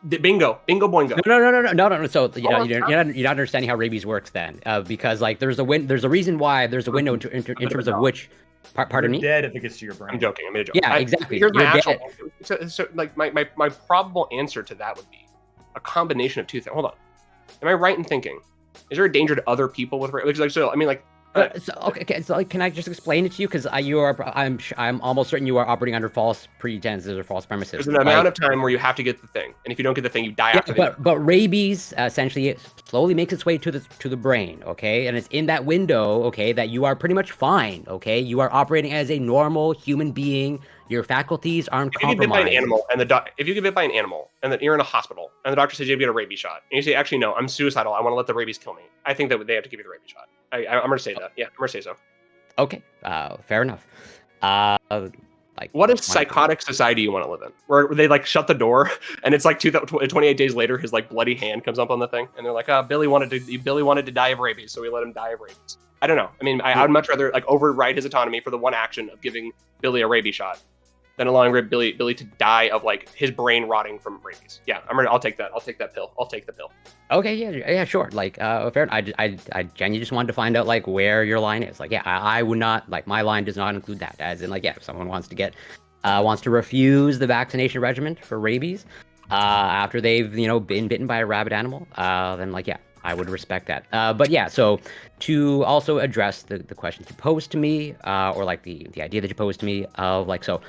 bingo boingo. No. So you're not understanding how rabies works then, because like there's a reason why there's a window in terms of which. Pardon me. Dead if it gets to your brain. I'm joking. Yeah, exactly. Here's my actual. So like my probable answer to that would be a combination of two things. Hold on. Am I right in thinking? Is there a danger to other people with rabies? Like so, I mean like. So like, can I just explain it to you? Because I'm almost certain you are operating under false pretenses or false premises. There's an amount of time where you have to get the thing, and if you don't get the thing, you die after that. But rabies essentially slowly makes its way to the brain, okay? And it's in that window, okay, that you are pretty much fine, okay? You are operating as a normal human being. Your faculties aren't compromised. If you get bit by an animal and then you're in a hospital and the doctor says you have to get a rabies shot, and you say, actually no, I'm suicidal, I want to let the rabies kill me, I think that they have to give you the rabies shot. I'm going to say that. Yeah, I'm going to say so. Okay, fair enough. Like, what a psychotic society you want to live in, where they like shut the door and it's like 28 days later, his like bloody hand comes up on the thing, and they're like, Billy wanted to die of rabies, so we let him die of rabies. I don't know. I mean, I'd much rather like override his autonomy for the one action of giving Billy a rabies shot than allowing Billy to die of like his brain rotting from rabies. Yeah, I'll take that. I'll take that pill. I'll take the pill. Okay, yeah, sure. Like, fair. I genuinely just wanted to find out like where your line is. Like, yeah, I would not like my line does not include that. As in, like, yeah, if someone wants to refuse the vaccination regimen for rabies, after they've been bitten by a rabid animal, then like, yeah, I would respect that. But yeah, so to also address the questions you posed to me, or like the idea that you posed to me of like, so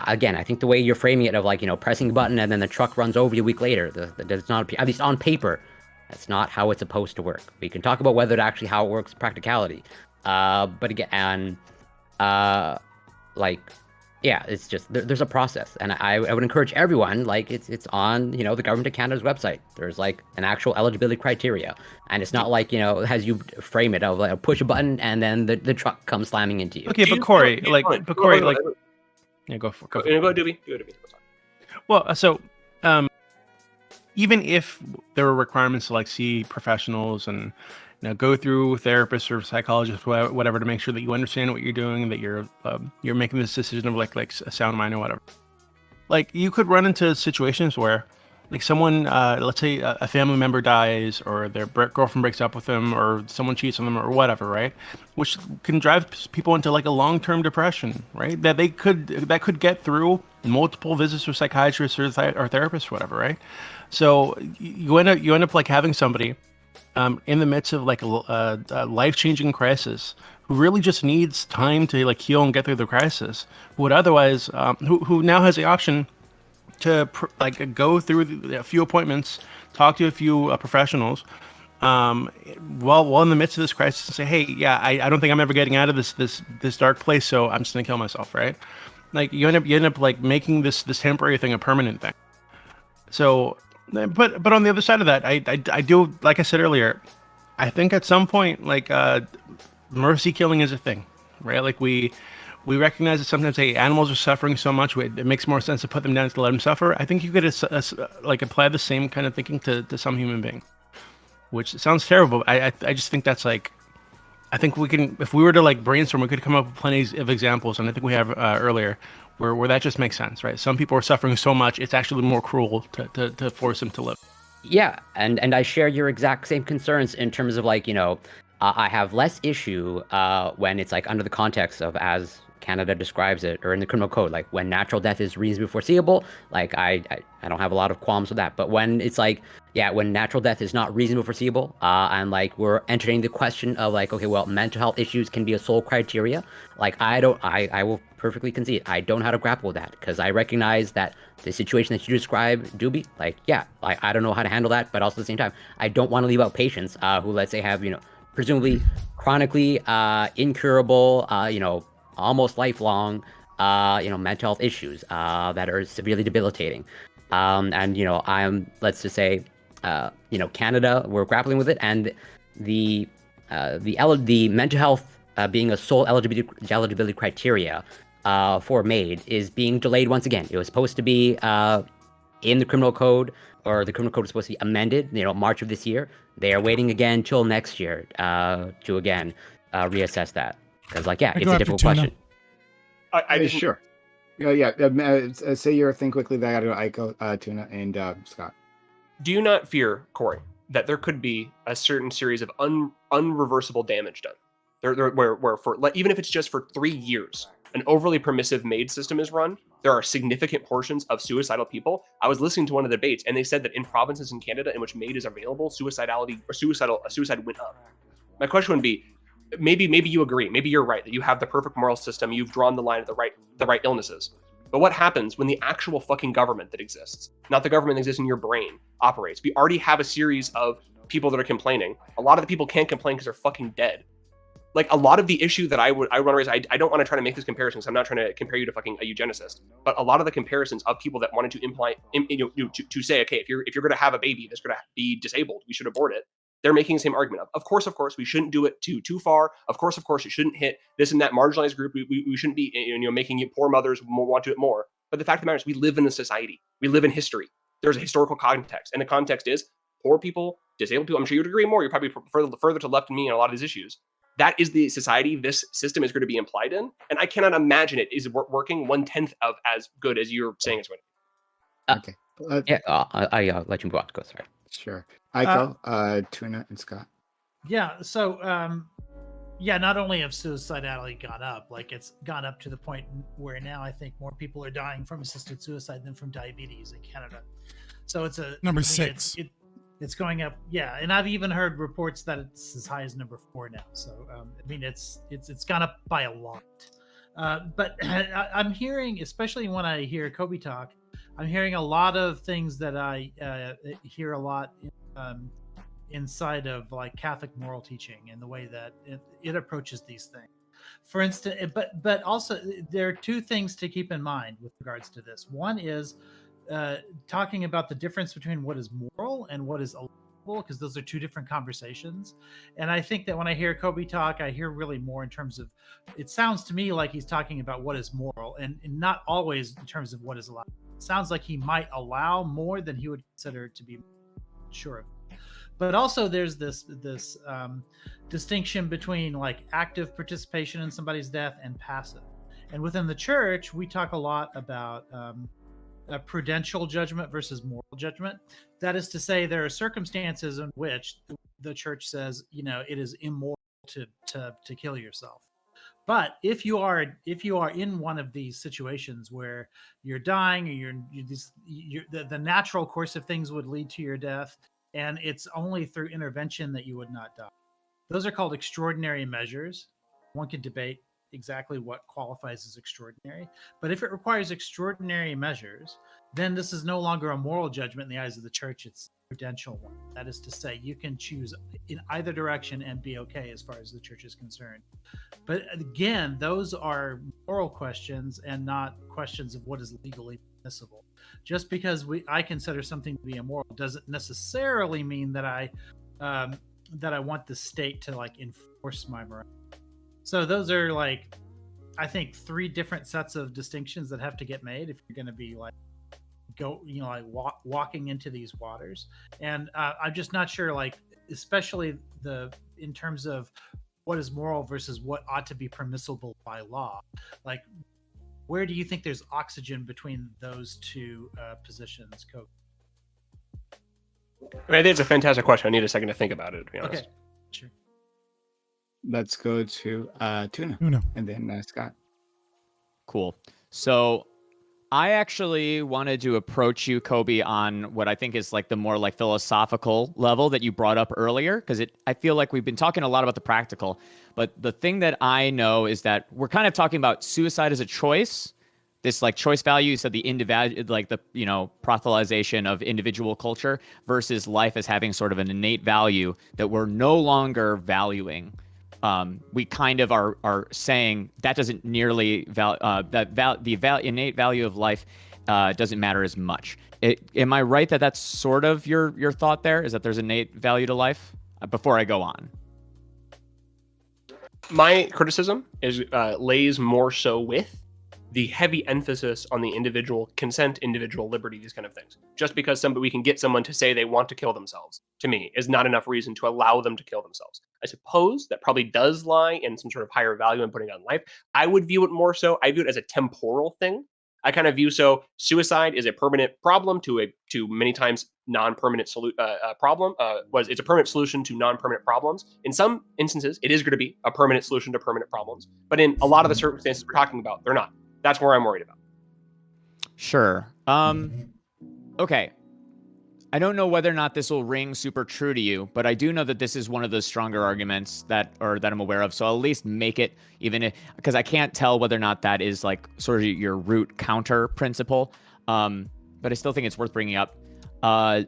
again, I think the way you're framing it of like, pressing a button and then the truck runs over you a week later, that's not, at least on paper, that's not how it's supposed to work. We can talk about whether it actually how it works practicality. But again, like, yeah, it's just there's a process, and I would encourage everyone, like it's on the Government of Canada's website. There's like an actual eligibility criteria, and it's not like as you frame it of like push a button and then the truck comes slamming into you. Okay, but Corey, yeah, go for it. Go Doobie. Well, so even if there were requirements to like see professionals and go through therapists or psychologists, whatever, to make sure that you understand what you're doing, that you're making this decision of like a sound mind or whatever. Like you could run into situations where, like someone, let's say a family member dies, or their girlfriend breaks up with them, or someone cheats on them, or whatever, right? Which can drive people into like a long-term depression, right? That could get through multiple visits with psychiatrists or therapists, or whatever, right? So you end up like having somebody in the midst of like a life-changing crisis who really just needs time to like heal and get through the crisis, who would otherwise who now has the option to like go through a few appointments, talk to a few professionals, while in the midst of this crisis, and say, hey, yeah, I don't think I'm ever getting out of this dark place, so I'm just gonna kill myself, right? Like you end up like making this temporary thing a permanent thing. So, but on the other side of that, I do, like I said earlier, I think at some point like mercy killing is a thing, right? Like we recognize that sometimes, hey, animals are suffering so much, it makes more sense to put them down to let them suffer. I think you could like apply the same kind of thinking to some human being, which sounds terrible. I just think that's like, I think we can, if we were to like brainstorm, we could come up with plenty of examples, and I think we have earlier where that just makes sense, right? Some people are suffering so much, it's actually more cruel to force them to live. Yeah, and I share your exact same concerns in terms of like, I have less issue when it's like under the context of, as Canada describes it, or in the criminal code, like when natural death is reasonably foreseeable, like I don't have a lot of qualms with that. But when it's like, yeah, when natural death is not reasonably foreseeable, and like we're entertaining the question of like, okay, well, mental health issues can be a sole criteria. Like I will perfectly concede, I don't know how to grapple with that, because I recognize that the situation that you describe, Doobie, like, yeah, I don't know how to handle that, but also at the same time, I don't want to leave out patients who, let's say, have, presumably chronically incurable, almost lifelong, mental health issues that are severely debilitating. And let's just say, Canada, we're grappling with it, and the mental health being a sole eligibility criteria for MAID is being delayed once again. It was supposed to be in the criminal code, or the criminal code was supposed to be amended, March of this year. They are waiting again till next year to again reassess that. Because, like, yeah, it's a difficult question. I didn't... Sure. Yeah. Say your thing quickly. That I got to Aiko, Tuna, and Scott. Do you not fear, Corey, that there could be a certain series of unreversible damage done? Where for even if it's just for 3 years, an overly permissive MAID system is run, there are significant portions of suicidal people. I was listening to one of the debates, and they said that in provinces in Canada in which MAID is available, suicide went up. My question would be, maybe you agree, maybe you're right, that you have the perfect moral system, you've drawn the line at the right illnesses. But what happens when the actual fucking government that exists, not the government that exists in your brain, operates? We already have a series of people that are complaining. A lot of the people can't complain because they're fucking dead. Like, a lot of the issue that I want to raise, I don't want to try to make this comparison, because I'm not trying to compare you to fucking a eugenicist, but a lot of the comparisons of people that wanted to imply, to say, okay, if you're going to have a baby that's going to be disabled, we should abort it. They're making the same argument. Of course, we shouldn't do it too far. Of course, you shouldn't hit this and that marginalized group. We shouldn't be, making poor mothers want to do it more. But the fact of the matter is, we live in a society. We live in history. There's a historical context, and the context is poor people, disabled people. I'm sure you'd agree more. You're probably further to left than me on a lot of these issues. That is the society this system is going to be implied in, and I cannot imagine it is working 1/10 of as good as you're saying it's going to be. Okay. Yeah, I'll let you move on. Go, sorry. Sure. Aiko, Tuna, and Scott. Yeah. So, not only have suicidality gone up, like it's gone up to the point where now I think more people are dying from assisted suicide than from diabetes in Canada. So it's number 6. It's going up, yeah, and I've even heard reports that it's as high as number 4 now. So it's gone up by a lot. But I'm hearing, especially when I hear Kobe talk, I'm hearing a lot of things that I hear a lot inside of like Catholic moral teaching and the way that it approaches these things. For instance, but also there are 2 things to keep in mind with regards to this. One is talking about the difference between what is moral and what is allowable, because those are 2 different conversations. And I think that when I hear Kobe talk, I hear really more in terms of, it sounds to me like he's talking about what is moral and not always in terms of what is allowed. It sounds like he might allow more than he would consider to be sure of. But also there's this distinction between like active participation in somebody's death and passive. And within the church, we talk a lot about a prudential judgment versus moral judgment. That is to say, there are circumstances in which the church says, it is immoral to kill yourself. But if you are in one of these situations where you're dying, or the natural course of things would lead to your death, and it's only through intervention that you would not die. Those are called extraordinary measures. One could debate exactly what qualifies as extraordinary, but if it requires extraordinary measures, then this is no longer a moral judgment in the eyes of the church. It's a prudential one. That is to say, you can choose in either direction and be okay as far as the church is concerned. But again, those are moral questions and not questions of what is legally permissible. Just because I consider something to be immoral doesn't necessarily mean that I want the state to like enforce my morality. So those are like, I think, three different sets of distinctions that have to get made if you're going to be like walking into these waters. And I'm just not sure, like, especially in terms of what is moral versus what ought to be permissible by law. Like, where do you think there's oxygen between those two positions, Kobe? I think it's a fantastic question. I need a second to think about it, to be honest. Okay, sure. Let's go to Tuna, and then Scott. Cool. So I actually wanted to approach you, Kobe, on what I think is like the more like philosophical level that you brought up earlier, because I feel like we've been talking a lot about the practical, but the thing that I know is that we're kind of talking about suicide as a choice. This like choice value, you said the proselytization of individual culture versus life as having sort of an innate value that we're no longer valuing. We kind of are saying that doesn't nearly innate value of life doesn't matter as much. Am I right that that's sort of your thought there? Is that there's innate value to life? Before I go on, my criticism is lays more so with the heavy emphasis on the individual consent, individual liberty, these kind of things. Just because we can get someone to say they want to kill themselves, to me, is not enough reason to allow them to kill themselves. I suppose that probably does lie in some sort of higher value in putting on life. I would view it more so, I view it as a temporal thing. I kind of view suicide is a permanent problem to many times non-permanent problem. It's a permanent solution to non-permanent problems. In some instances, it is going to be a permanent solution to permanent problems. But in a lot of the circumstances we're talking about, they're not. That's where I'm worried about. Sure. Okay. I don't know whether or not this will ring super true to you, but I do know that this is one of the stronger arguments that I'm aware of. So I'll at least make it, because I can't tell whether or not that is like sort of your root counter principle. But I still think it's worth bringing up. I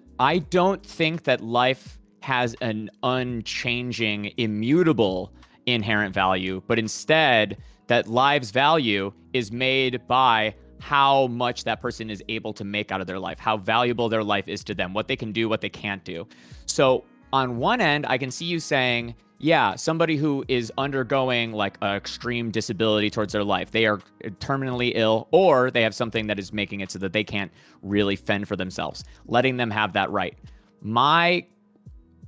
don't think that life has an unchanging, immutable inherent value, but instead that life's value is made by how much that person is able to make out of their life, how valuable their life is to them, what they can do, what they can't do. So on one end, I can see you saying, yeah, somebody who is undergoing like an extreme disability towards their life, they are terminally ill, or they have something that is making it so that they can't really fend for themselves, letting them have that right. My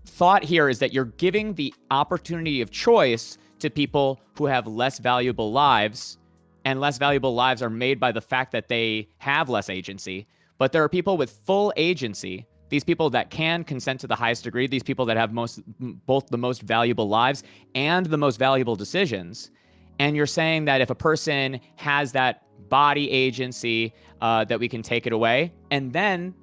thought here is that you're giving the opportunity of choice to people who have less valuable lives, and less valuable lives are made by the fact that they have less agency. But there are people with full agency, these people that can consent to the highest degree, these people that have both the most valuable lives and the most valuable decisions. And you're saying that if a person has that body agency, that we can take it away. And then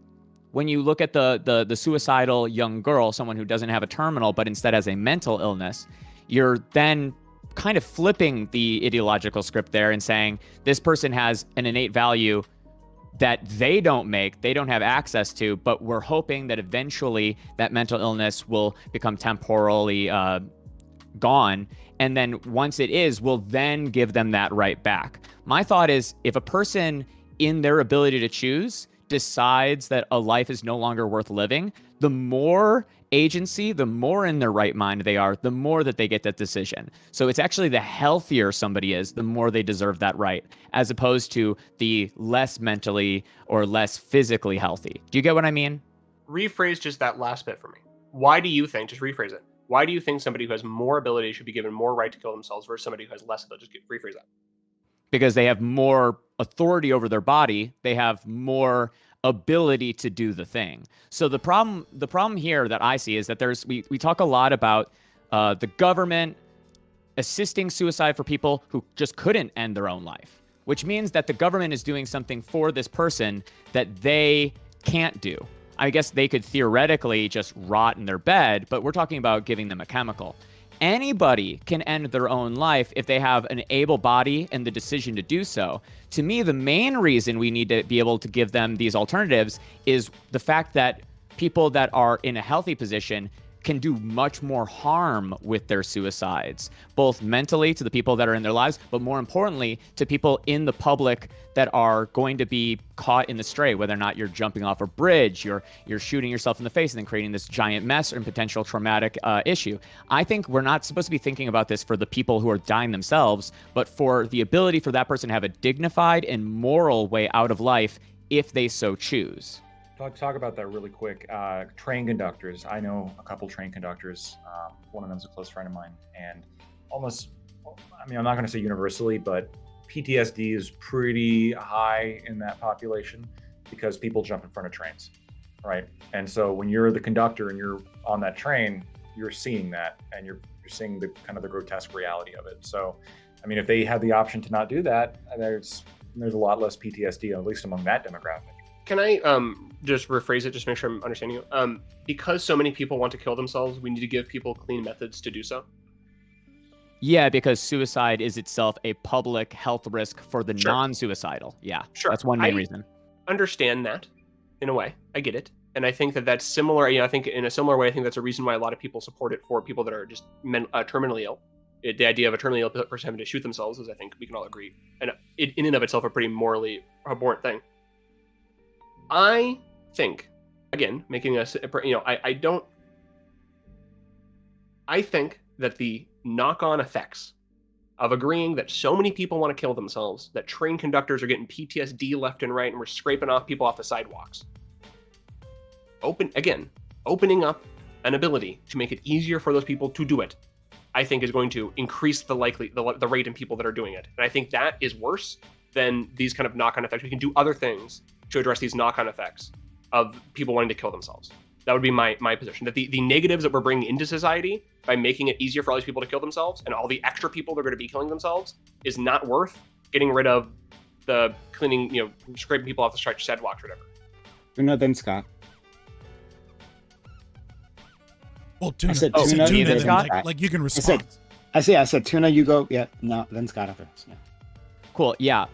when you look at the suicidal young girl, someone who doesn't have a terminal, but instead has a mental illness, you're then kind of flipping the ideological script there and saying this person has an innate value that they don't have access to, but we're hoping that eventually that mental illness will become temporally gone. And then once it is, we'll then give them that right back. My thought is, if a person in their ability to choose decides that a life is no longer worth living, the more agency, the more in their right mind they are, the more that they get that decision. So it's actually the healthier somebody is, the more they deserve that right, as opposed to the less mentally or less physically healthy. Do you get what I mean? Rephrase just that last bit for me. Why do you think, just rephrase it, why do you think somebody who has more ability should be given more right to kill themselves versus somebody who has less ability? Just rephrase that. Because they have more authority over their body, they have more ability to do the thing. So the problem here that I see is that we talk a lot about the government assisting suicide for people who just couldn't end their own life, which means that the government is doing something for this person that they can't do. I guess they could theoretically just rot in their bed, but we're talking about giving them a chemical. Anybody can end their own life if they have an able body and the decision to do so. To me, the main reason we need to be able to give them these alternatives is the fact that people that are in a healthy position can do much more harm with their suicides, both mentally to the people that are in their lives, but more importantly to people in the public that are going to be caught in the stray, whether or not you're jumping off a bridge, you're shooting yourself in the face and then creating this giant mess and potential traumatic issue. I think we're not supposed to be thinking about this for the people who are dying themselves, but for the ability for that person to have a dignified and moral way out of life if they so choose. Talk about that really quick. Train conductors. I know a couple train conductors. One of them's a close friend of mine, and almost, I mean, I'm not going to say universally, but PTSD is pretty high in that population because people jump in front of trains, right? And so when you're the conductor and you're on that train, you're seeing that, and you're seeing the kind of the grotesque reality of it. So, I mean, if they had the option to not do that, there's a lot less PTSD, at least among that demographic. Can I just rephrase it, just to make sure I'm understanding you? Because so many people want to kill themselves, we need to give people clean methods to do so? Yeah, because suicide is itself a public health risk for the Sure. non-suicidal. Yeah, Sure. that's one main I reason. understand that, in a way. I get it. And I think that that's similar. I think in a similar way, I think that's a reason why a lot of people support it for people that are just terminally ill. The idea of a terminally ill person having to shoot themselves is, I think, we can all agree, and in and of itself, a pretty morally abhorrent thing. I think, again, making a, I think that the knock-on effects of agreeing that so many people want to kill themselves, that train conductors are getting PTSD left and right, and we're scraping off people off the sidewalks. Opening up an ability to make it easier for those people to do it, I think is going to increase the rate in people that are doing it. And I think that is worse than these kind of knock-on effects. We can do other things to address these knock-on effects of people wanting to kill themselves. That would be my position. That the negatives that we're bringing into society by making it easier for all these people to kill themselves and all the extra people that are going to be killing themselves is not worth getting rid of the cleaning, scraping people off the sidewalks or whatever. No, then Scott. Well, Tuna. I said Oh, Tuna, Tuna, then then, Scott. like you can respond. I said Tuna, you go. Yeah, no, then Scott after. Yeah. Cool. Yeah.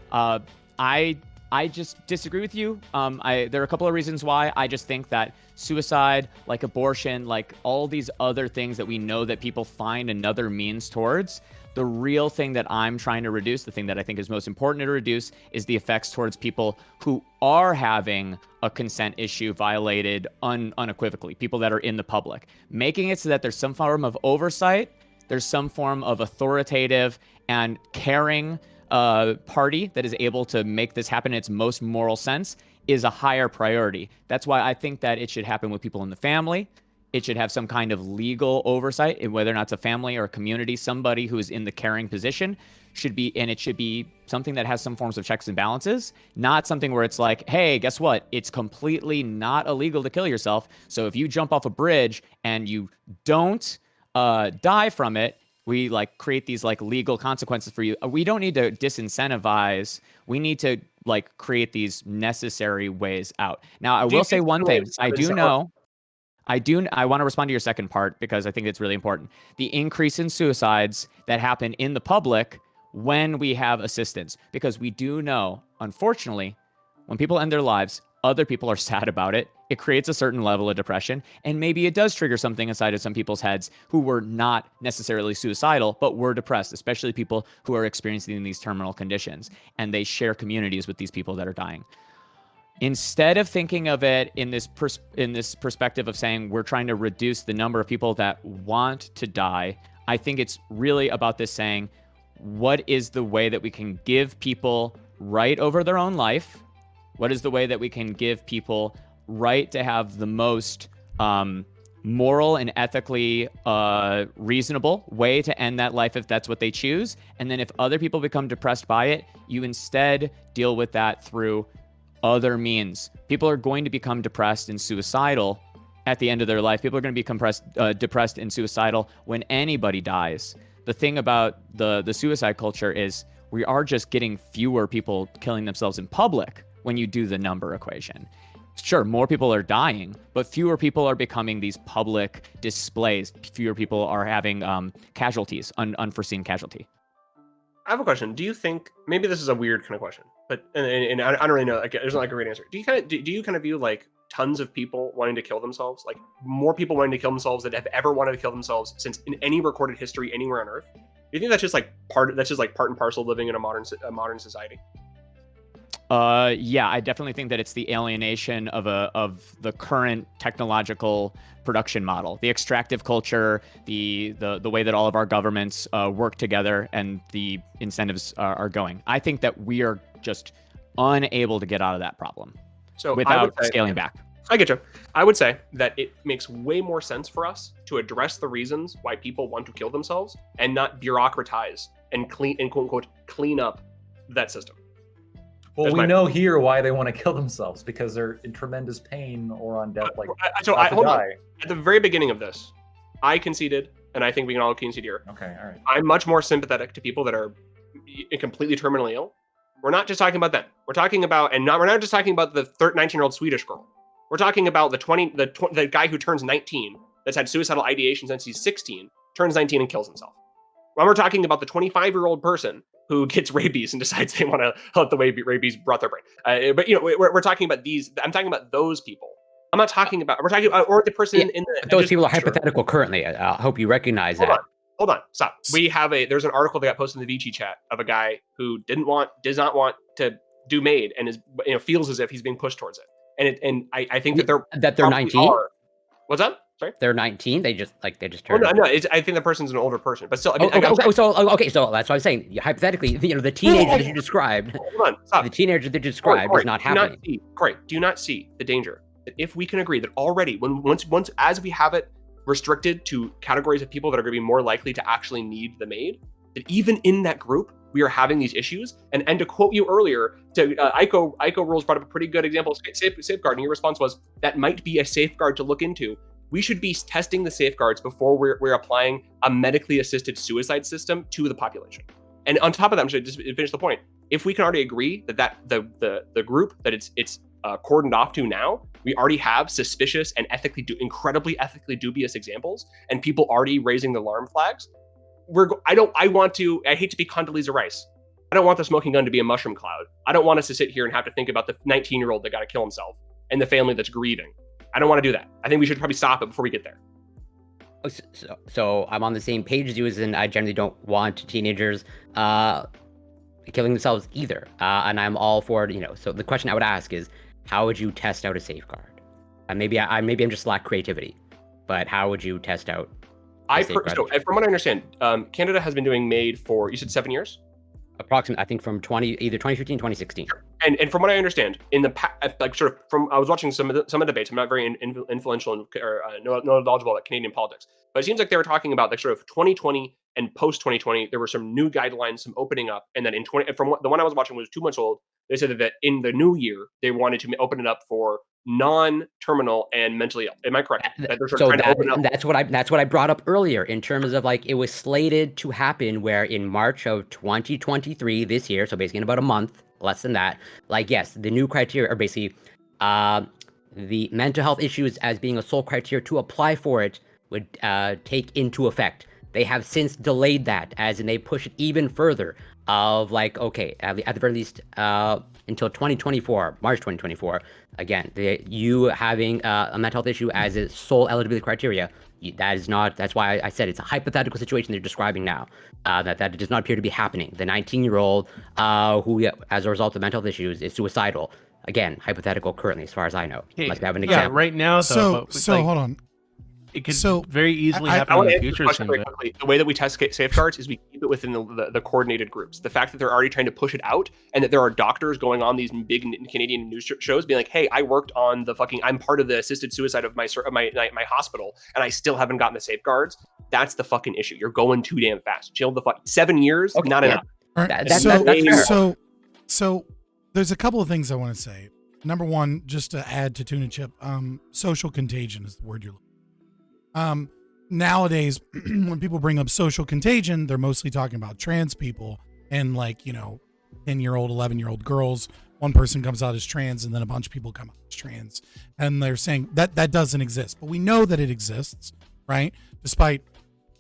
I just disagree with you. There are a couple of reasons why. I just think that suicide, like abortion, like all these other things that we know that people find another means towards, the real thing that I'm trying to reduce, the thing that I think is most important to reduce, is the effects towards people who are having a consent issue violated unequivocally, people that are in the public. Making it so that there's some form of oversight, there's some form of authoritative and caring party that is able to make this happen in its most moral sense is a higher priority. That's why I think that it should happen with people in the family. It should have some kind of legal oversight, and whether or not it's a family or a community, somebody who is in the caring position should be, and it should be something that has some forms of checks and balances, not something where it's like, hey, guess what? It's completely not illegal to kill yourself. So if you jump off a bridge and you don't die from it, we create these legal consequences for you. We don't need to disincentivize. We need to create these necessary ways out. Now, I will say one thing. I want to respond to your second part because I think it's really important. The increase in suicides that happen in the public when we have assistance, because we do know, unfortunately, when people end their lives, other people are sad about it. It creates a certain level of depression, and maybe it does trigger something inside of some people's heads who were not necessarily suicidal, but were depressed, especially people who are experiencing these terminal conditions, and they share communities with these people that are dying. Instead of thinking of it in this perspective of saying we're trying to reduce the number of people that want to die, I think it's really about this saying, what is the way that we can give people right over their own life? What is the way that we can give people right to have the most moral and ethically reasonable way to end that life if that's what they choose? And then if other people become depressed by it, you instead deal with that through other means. People are going to become depressed and suicidal at the end of their life. People are going to become depressed and suicidal when anybody dies. the thing about the suicide culture is we are just getting fewer people killing themselves in public when you do the number equation. Sure, more people are dying, but fewer people are becoming these public displays. Fewer people are having casualties, unforeseen casualty. I have a question. Do you think, maybe this is a weird kind of question, but and I don't really know. Like, there's not like a great answer. Do you kind of view like tons of people wanting to kill themselves, like more people wanting to kill themselves that have ever wanted to kill themselves since in any recorded history anywhere on Earth? Do you think that's just like part and parcel living in a modern society? Yeah, I definitely think that it's the alienation of the current technological production model, the extractive culture, the way that all of our governments work together, and the incentives are going. I think that we are just unable to get out of that problem. So without scaling back. I get you. I would say that it makes way more sense for us to address the reasons why people want to kill themselves and not bureaucratize and quote unquote clean up that system. Well, we know here why they want to kill themselves, because they're in tremendous pain or on death, like hold on. At the very beginning of this, I conceded, and I think we can all concede here. Okay, all right. I'm much more sympathetic to people that are completely terminally ill. We're not just talking about them. We're talking about, we're not just talking about the 19-year-old Swedish girl. We're talking about the guy who turns 19, that's had suicidal ideation since he's 16, turns 19 and kills himself. When we're talking about the 25-year-old person who gets rabies and decides they want to let the rabies rot their brain. But we're talking about these. I'm talking about those people. I'm not talking about. We're talking about or the person in the. Those people are hypothetical currently. I hope you recognize that. Hold on, stop. There's an article that got posted in the Vici chat of a guy who does not want to do MAID and is feels as if he's being pushed towards it. And I think that they're 19. What's that? Sorry? They're 19. They just turned. Well, no. I think the person's an older person, but still. I mean, so that's what I'm saying. Hypothetically, the teenager that you described. Hold on, stop. The teenager that you described is not happening. Do you not see the danger that if we can agree that already, once as we have it restricted to categories of people that are going to be more likely to actually need the MAID, that even in that group we are having these issues. And to quote you earlier, Ico Rules brought up a pretty good example of safeguard, and your response was that might be a safeguard to look into. We should be testing the safeguards before we're applying a medically assisted suicide system to the population. And on top of that, I'm going to just finish the point. If we can already agree that the group that it's cordoned off to now, we already have suspicious and incredibly ethically dubious examples, and people already raising the alarm flags. I hate to be Condoleezza Rice. I don't want the smoking gun to be a mushroom cloud. I don't want us to sit here and have to think about the 19-year-old that got to kill himself and the family that's grieving. I don't want to do that. I think we should probably stop it before we get there. So I'm on the same page as you, as in I generally don't want teenagers killing themselves either. And I'm all for it, So the question I would ask is, how would you test out a safeguard? Maybe I'm just lack creativity, but how would you test out? From what I understand, Canada has been doing MAID for, you said 7 years? Approximately, I think from either 2015, 2016. Sure. And from what I understand, in the I was watching some of the debates. I'm not very influential or knowledgeable about Canadian politics, but it seems like they were talking about like sort of 2020 and post 2020. There were some new guidelines, some opening up, and then the one I was watching was 2 months old. They said that in the new year they wanted to open it up for non-terminal and mentally ill. Am I correct? That's what I brought up earlier in terms of like it was slated to happen where in March of 2023 this year, so basically in about a month, less than that. Like yes, the new criteria are basically the mental health issues as being a sole criteria to apply for it would take into effect. They have since delayed that, as in they push it even further. Of like, okay, at the very least, until 2024, March 2024. Again, you having a mental health issue as a sole eligibility criteria, that's why I said it's a hypothetical situation they're describing now, that does not appear to be happening. The 19-year-old who, as a result of mental health issues, is suicidal. Again, hypothetical currently, as far as I know. Unless we have an example. Right now, though. So hold on. It could very easily happen in in the the future. The way that we test safeguards is we keep it within the coordinated groups. The fact that they're already trying to push it out, and that there are doctors going on these big Canadian news shows being like, "Hey, I worked on I'm part of the assisted suicide of my hospital, and I still haven't gotten the safeguards." That's the fucking issue. You're going too damn fast. Chill the fuck. 7 years, okay, not enough. All right. That's fair. So there's a couple of things I want to say. Number one, just to add to Tuna Chip, social contagion is the word you're looking. nowadays when people bring up social contagion, they're mostly talking about trans people and 10-year-old, 11-year-old girls. One person comes out as trans and then a bunch of people come out as trans, and they're saying that doesn't exist, but we know that it exists, right? Despite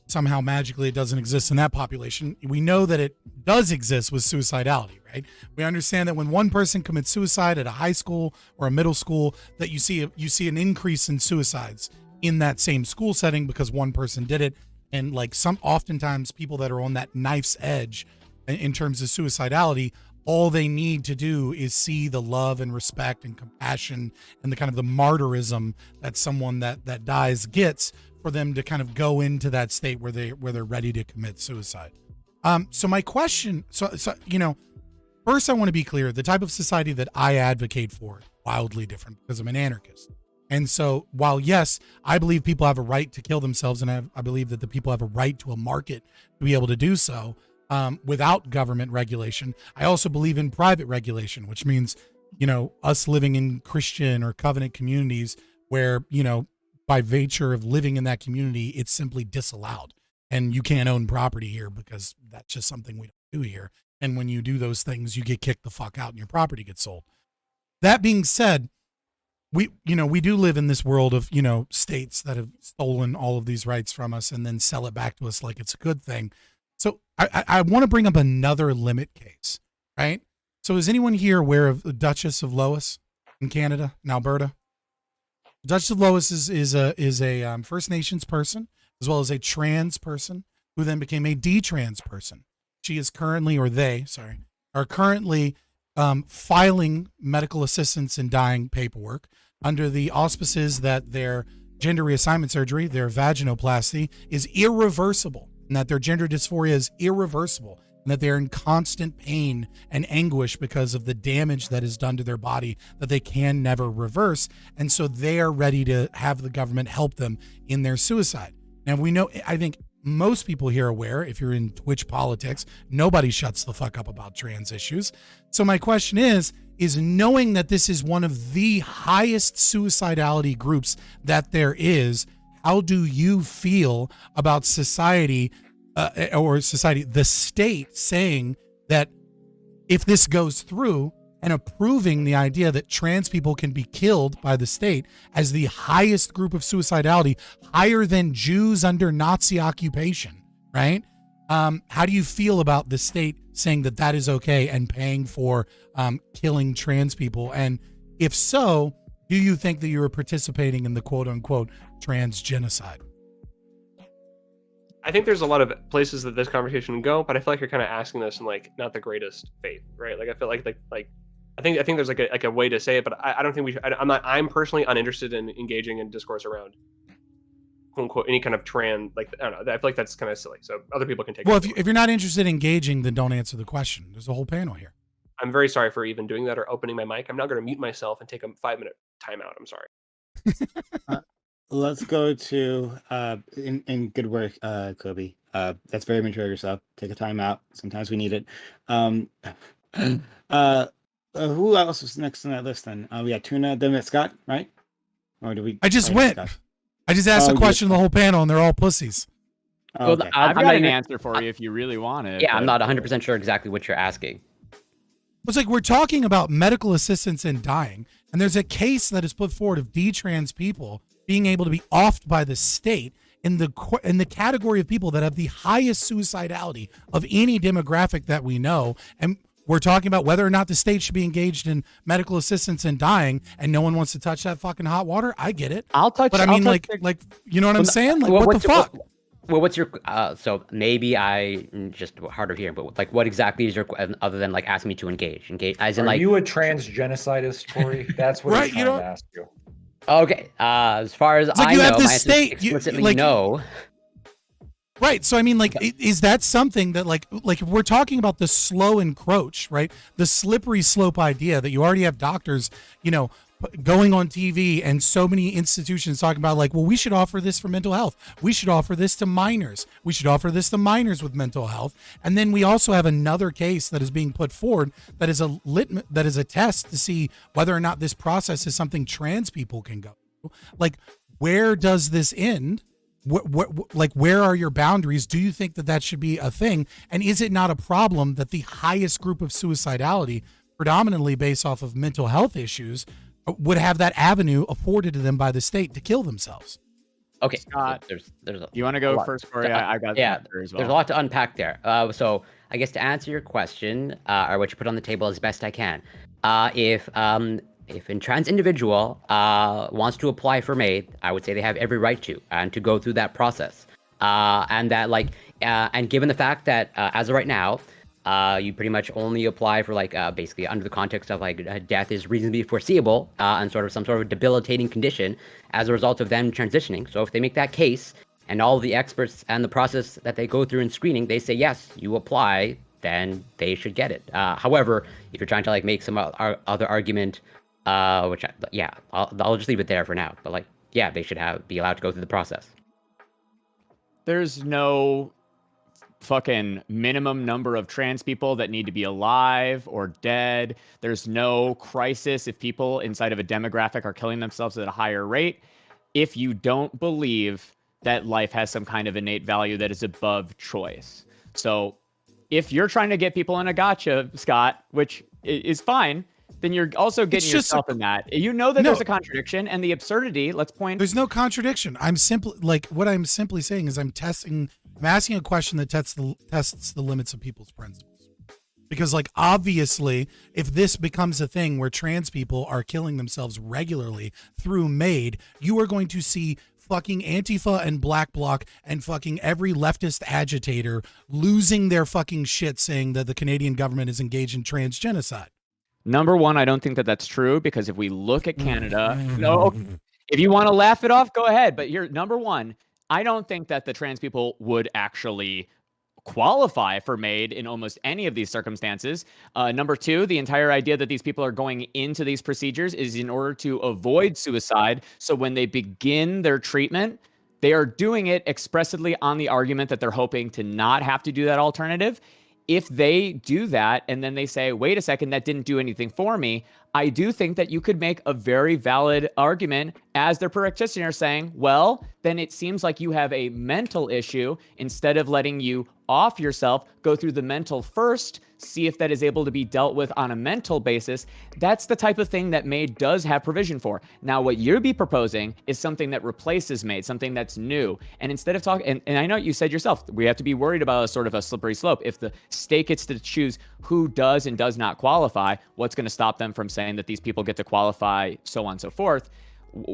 somehow magically it doesn't exist in that population. We know that it does exist with suicidality, right? We understand that when one person commits suicide at a high school or a middle school, that you see an increase in suicides in that same school setting because one person did it. And oftentimes people that are on that knife's edge in terms of suicidality, all they need to do is see the love and respect and compassion and the kind of the martyrism that someone that dies gets for them to kind of go into that state where they're ready to commit suicide. So my question, first I want to be clear, the type of society that I advocate for is wildly different because I'm an anarchist. And so while yes, I believe people have a right to kill themselves, and I believe that the people have a right to a market to be able to do so without government regulation, I also believe in private regulation, which means, us living in Christian or covenant communities where, by virtue of living in that community, it's simply disallowed. And you can't own property here because that's just something we don't do here. And when you do those things, you get kicked the fuck out and your property gets sold. That being said, we do live in this world of, states that have stolen all of these rights from us and then sell it back to us like it's a good thing. So I want to bring up another limit case, right? So is anyone here aware of the Duchess of Lois in Canada, in Alberta? Duchess of Lois is a First Nations person, as well as a trans person who then became a detrans person. She is currently, are currently filing medical assistance in dying paperwork under the auspices that their gender reassignment surgery, their vaginoplasty, is irreversible, and that their gender dysphoria is irreversible, and that they're in constant pain and anguish because of the damage that is done to their body that they can never reverse. And so they are ready to have the government help them in their suicide. Now, we know, I think most people here are aware, if you're in Twitch politics, nobody shuts the fuck up about trans issues. So my question is knowing that this is one of the highest suicidality groups that there is, how do you feel about society, the state saying that if this goes through and approving the idea that trans people can be killed by the state as the highest group of suicidality, higher than Jews under Nazi occupation, right? How do you feel about the state saying that that is okay and paying for killing trans people? And if so, do you think that you are participating in the quote unquote trans genocide? I think there's a lot of places that this conversation can go, but I feel like you're kind of asking this in not the greatest faith, right? I feel like I think there's a way to say it, but I don't think we should. I'm personally uninterested in engaging in discourse around quote unquote any kind of trans, I don't know. I feel like that's kind of silly. So other people can take. Well, if you're not interested in engaging, then don't answer the question. There's a whole panel here. I'm very sorry for even doing that or opening my mic. I'm not going to mute myself and take a 5-minute timeout. I'm sorry. Let's go to in good work, Kobe. That's very mature of yourself. Take a time out. Sometimes we need it. Who else was next on that list then? We got Tuna, then Scott, right? Or do we? I just went. Scott? I just asked a question to the whole panel, and they're all pussies. Well, Okay. I've got an answer for you if you really want it. Yeah, I'm but- not 100% sure exactly what you're asking. It's like we're talking about medical assistance in dying, and there's a case that is put forward of detrans people being able to be offed by the state in the category of people that have the highest suicidality of any demographic that we know. And we're talking about whether or not the state should be engaged in medical assistance in dying, and no one wants to touch that fucking hot water. I get it. I'll touch. But I mean, you know what I'm saying? Like, what the fuck? Well, what's your so maybe I just hard of hearing, but what exactly is your other than asking me to engage as in Are you a trans genocidist, Corey? That's what Right, I'm trying to ask you. Okay, as far as like I you know, have this my answer is state, explicitly no. Right. So I mean, is that something that if we're talking about the slow encroach, right? The slippery slope idea that you already have doctors, going on TV and so many institutions talking about well, we should offer this for mental health. We should offer this to minors. We should offer this to minors with mental health. And then we also have another case that is being put forward that is a test to see whether or not this process is something trans people can go through. Where does this end? like, where are your boundaries? Do you think that that should be a thing? And is it not a problem that the highest group of suicidality, predominantly based off of mental health issues, would have that avenue afforded to them by the state to kill themselves? Okay, Scott, there's a You want to go lot. first, Corey? I got yeah, that there as well. there's a lot to unpack there. So I guess to answer your question, or what you put on the table as best I can, if a trans individual wants to apply for MAID, I would say they have every right to, and to go through that process. And that and given the fact that as of right now, you pretty much only apply for basically under the context of death is reasonably foreseeable and sort of some sort of debilitating condition as a result of them transitioning. So if they make that case and all the experts and the process that they go through in screening, they say, yes, you apply, then they should get it. However, if you're trying to make some other argument, I'll just leave it there for now. But they should be allowed to go through the process. There's no fucking minimum number of trans people that need to be alive or dead. There's no crisis if people inside of a demographic are killing themselves at a higher rate. If you don't believe that life has some kind of innate value that is above choice. So if you're trying to get people in a gotcha, Scott, which is fine, then you're also getting yourself in that. You know that there's a contradiction and the absurdity. Let's point. There's no contradiction. I'm simply what I'm simply saying is I'm asking a question that tests the limits of people's principles. Because obviously, if this becomes a thing where trans people are killing themselves regularly through MAID, you are going to see fucking Antifa and Black Bloc and fucking every leftist agitator losing their fucking shit saying that the Canadian government is engaged in trans genocide. Number one, I don't think that that's true, because if we look at Canada, if you want to laugh it off, go ahead. But here, number one, I don't think that the trans people would actually qualify for MAID in almost any of these circumstances. Number two, the entire idea that these people are going into these procedures is in order to avoid suicide. So when they begin their treatment, they are doing it expressly on the argument that they're hoping to not have to do that alternative. If they do that and then they say, wait a second, that didn't do anything for me, I do think that you could make a very valid argument as their practitioner saying, well, then it seems like you have a mental issue. Instead of letting you off yourself, go through the mental first, see if that is able to be dealt with on a mental basis. That's the type of thing that MAID does have provision for. Now, what you'd be proposing is something that replaces MAID, something that's new. And instead of talking, and I know you said yourself, we have to be worried about a sort of a slippery slope. If the state gets to choose who does and does not qualify, what's going to stop them from saying that these people get to qualify, so on and so forth?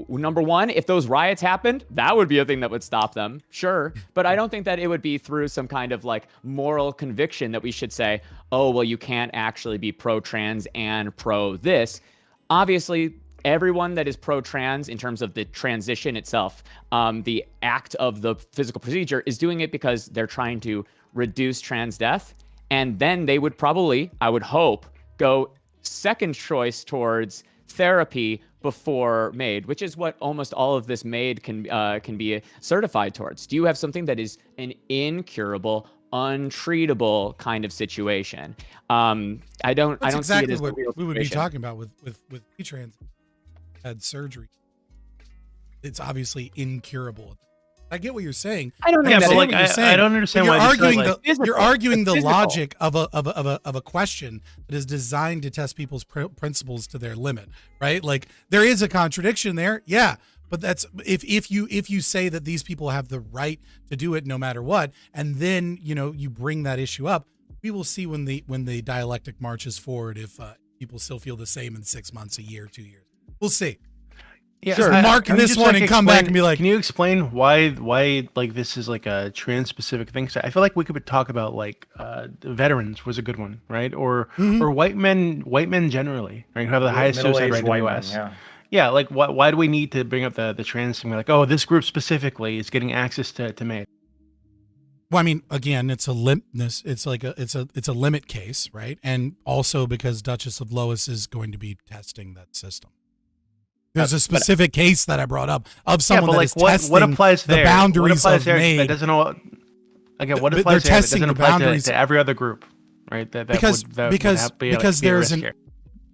Number one, if those riots happened, that would be a thing that would stop them, sure. But I don't think that it would be through some kind of moral conviction that we should say, oh, well, you can't actually be pro-trans and pro-this. Obviously, everyone that is pro-trans in terms of the transition itself, the act of the physical procedure, is doing it because they're trying to reduce trans death. And then they would probably, I would hope, go second choice towards therapy before MAID, which is what almost all of this MAID can be certified towards. Do you have something that is an incurable, untreatable kind of situation? I don't That's exactly see it as what the real we would be situation. talking about with trans had surgery. It's obviously incurable. I get what you're saying. I don't Yeah, understand but what you're saying. I don't understand You're why this is, arguing like, you're arguing the Physical. logic of a question that is designed to test people's principles to their limit, right? There is a contradiction there, yeah. But that's if you say that these people have the right to do it no matter what, and then you bring that issue up, we will see when the dialectic marches forward if people still feel the same in 6 months, a year, 2 years. We'll see. Yeah, Just mark can you this just, one like, and come back explain- and be like, can you explain why this is a trans specific thing? So I feel like we could talk about veterans was a good one, right? Or white men generally, right? Who have the highest suicide rate in the white U.S. men, Yeah, why do we need to bring up the trans thing? Oh, this group specifically is getting access to MAID. Well, I mean, again, it's a it's a limit case, right? And also because Duchess of Lois is going to be testing that system. There's a specific case that I brought up of someone that is testing what applies the there? boundaries what applies of there MAID. that doesn't all, again, what They're applies there that testing doesn't the apply boundaries to every other group, right? That because would have, be there's a an risk here.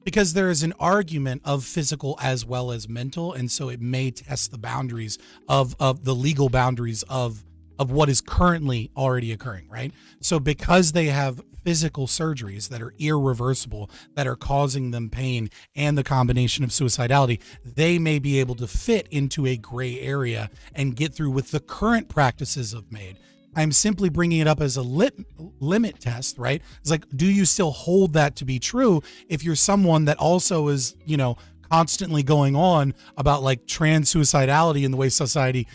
Because there is an argument of physical as well as mental, and so it may test the boundaries of the legal boundaries of what is currently already occurring, right? So because they have physical surgeries that are irreversible, that are causing them pain, and the combination of suicidality, they may be able to fit into a gray area and get through with the current practices of MAID. I'm simply bringing it up as a limit test, right? It's like, do you still hold that to be true if you're someone that also is, constantly going on about like trans suicidality and the way society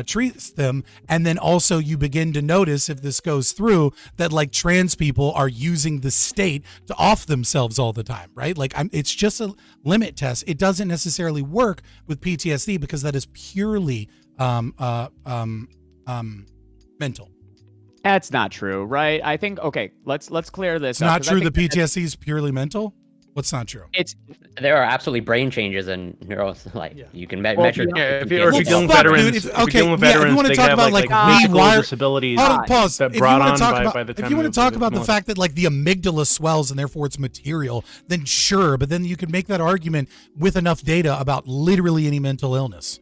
treats them, and then also you begin to notice, if this goes through, that like trans people are using the state to off themselves all the time, right? Like it's just a limit test. It doesn't necessarily work with PTSD because that is purely mental. That's not true, right? I think, okay, let's clear this It's up, not 'cause I true that think PTSD is purely mental? What's not true? There are absolutely brain changes and you can measure. Yeah, if PTSD. you're dealing with fuck, dude, veterans, if you're dealing with veterans, wanna they talk have about, like like, physical rewire- disabilities Hold on, pause. that If you brought want on to talk by about, the time if you want to talk about the military. fact that like the amygdala swells and therefore it's material, then sure, but then you can make that argument with enough data about literally any mental illness.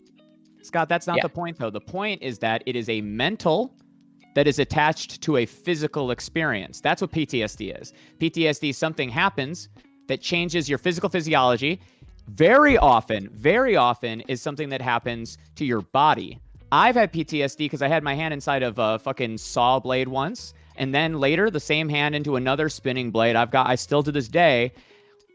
Scott, that's not Yeah. the point, though. The point is that it is a mental that is attached to a physical experience. That's what PTSD is. PTSD, something happens that changes your physical physiology. Very often is something that happens to your body. I've had PTSD because I had my hand inside of a fucking saw blade once, and then later the same hand into another spinning blade. I still to this day,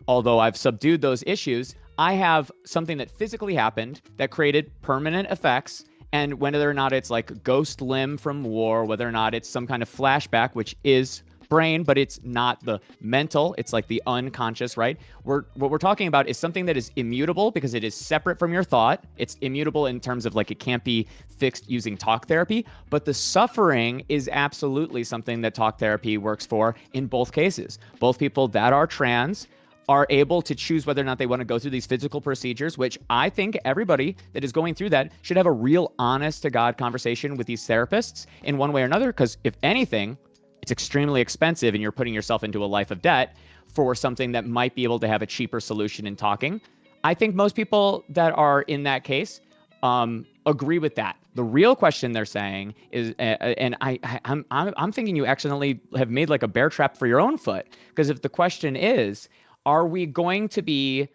although I've subdued those issues, I have something that physically happened that created permanent effects. And whether or not it's like a ghost limb from war, whether or not it's some kind of flashback, which is brain, but it's not the mental, it's like the unconscious, right? What we're talking about is something that is immutable because it is separate from your thought. It's immutable in terms of like it can't be fixed using talk therapy, but the suffering is absolutely something that talk therapy works for in both cases. Both people that are trans are able to choose whether or not they want to go through these physical procedures, which I think everybody that is going through that should have a real honest to God conversation with these therapists in one way or another, because if anything, it's extremely expensive and you're putting yourself into a life of debt for something that might be able to have a cheaper solution in talking. I think most people that are in that case agree with that. The real question they're saying is, and I'm thinking you accidentally have made like a bear trap for your own foot, because if the question is, are we going to be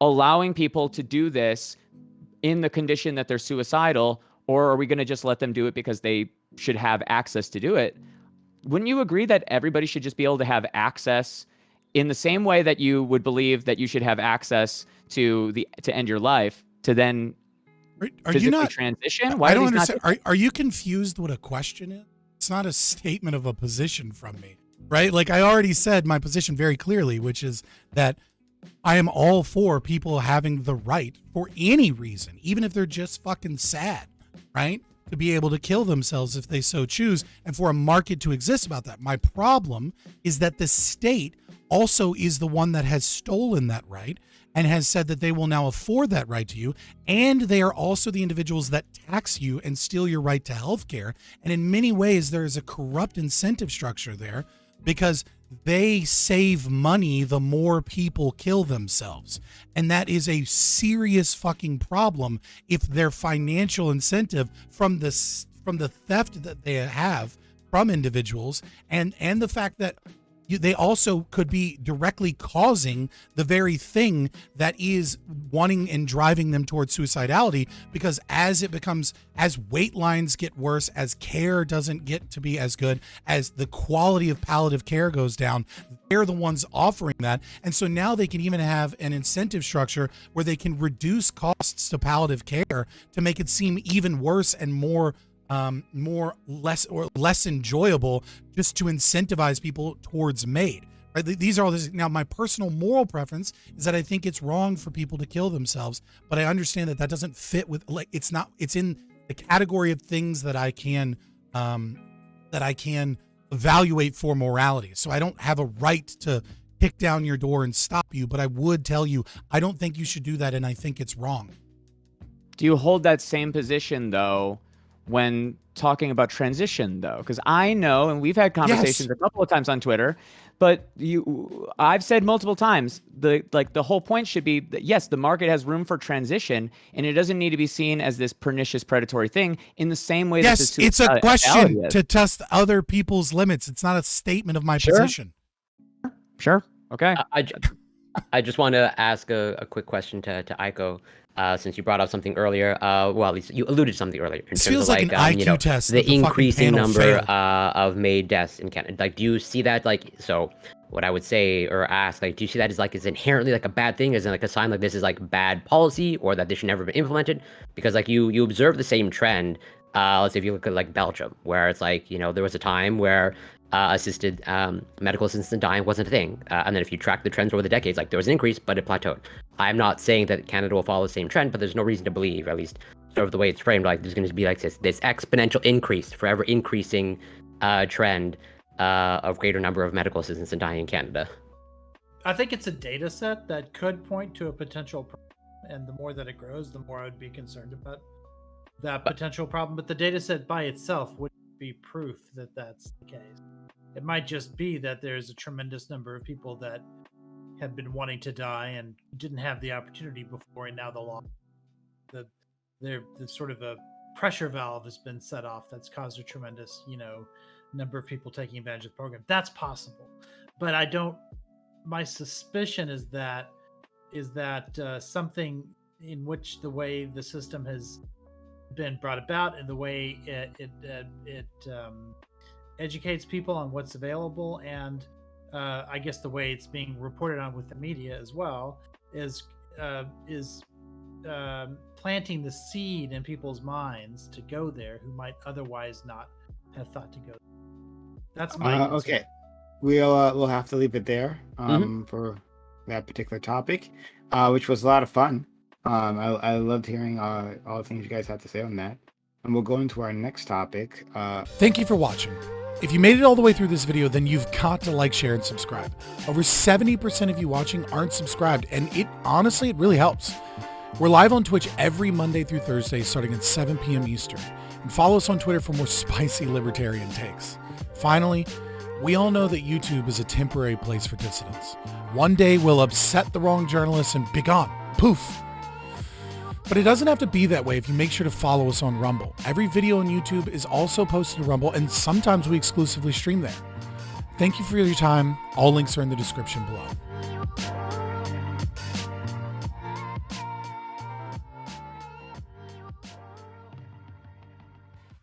allowing people to do this in the condition that they're suicidal, or are we going to just let them do it because they should have access to do it? Wouldn't you agree that everybody should just be able to have access in the same way that you would believe that you should have access to end your life, to then Are physically you not transition? Why I don't are these not understand. Are you confused what a question is? It's not a statement of a position from me, right? Like I already said my position very clearly, which is that I am all for people having the right for any reason, even if they're just fucking sad, right? To be able to kill themselves if they so choose, and for a market to exist about that. My problem is that the state also is the one that has stolen that right and has said that they will now afford that right to you. And they are also the individuals that tax you and steal your right to health care. And in many ways, there is a corrupt incentive structure there because they save money the more people kill themselves. And that is a serious fucking problem if their financial incentive from the theft that they have from individuals and the fact that they also could be directly causing the very thing that is wanting and driving them towards suicidality, because as weight lines get worse, as care doesn't get to be as good, as the quality of palliative care goes down, they're the ones offering that. And so now they can even have an incentive structure where they can reduce costs to palliative care to make it seem even worse and less enjoyable, just to incentivize people towards MAID. Right? These are all this. Now, my personal moral preference is that I think it's wrong for people to kill themselves, but I understand that doesn't fit with, like, it's in the category of things that I can evaluate for morality. So I don't have a right to kick down your door and stop you, but I would tell you I don't think you should do that, and I think it's wrong. Do you hold that same position though when talking about transition, though, because I know, and we've had conversations a couple of times on Twitter, but I've said multiple times, the whole point should be that, yes, the market has room for transition, and it doesn't need to be seen as this pernicious predatory thing in the same way. Yes, that it's a question to test other people's limits. It's not a statement of my position. Sure. Okay. I just want to ask a quick question to Aiko. Since you brought up something earlier, well, at least you alluded to something earlier. This feels like an IQ test. The increasing number of MAID deaths in Canada. Like, do you see that? Like, so what I would say or ask, like, do you see that as like is inherently like a bad thing? Is it like a sign like this is like bad policy, or that this should never be implemented? Because like you observe the same trend. Let's say if you look at like Belgium, where it's like there was a time where assisted medical assistance in dying wasn't a thing, and then if you track the trends over the decades, like there was an increase, but it plateaued. I'm not saying that Canada will follow the same trend, but there's no reason to believe, at least sort of the way it's framed, like there's going to be like this exponential increase, forever increasing trend of greater number of medical assistants in dying in Canada. I think it's a data set that could point to a potential problem, and the more that it grows, the more I would be concerned about that potential problem. But the data set by itself wouldn't be proof that that's the case. It might just be that there's a tremendous number of people that have been wanting to die and didn't have the opportunity before, and now the law, the sort of a pressure valve has been set off that's caused a tremendous, number of people taking advantage of the program. That's possible, but I don't. My suspicion is that something in which the way the system has been brought about and the way it educates people on what's available, and I guess the way it's being reported on with the media as well is planting the seed in people's minds to go there who might otherwise not have thought to go there. That's my okay. We'll have to leave it there for that particular topic, which was a lot of fun. I loved hearing all the things you guys had to say on that. And we'll go into our next topic. Thank you for watching. If you made it all the way through this video, then you've got to like, share, and subscribe. Over 70% of you watching aren't subscribed, and it really helps. We're live on Twitch every Monday through Thursday starting at 7 p.m. Eastern. And follow us on Twitter for more spicy libertarian takes. Finally, we all know that YouTube is a temporary place for dissidents. One day we'll upset the wrong journalists and be gone. Poof. But it doesn't have to be that way if you make sure to follow us on Rumble. Every video on YouTube is also posted to Rumble, and sometimes we exclusively stream there. Thank you for your time. All links are in the description below.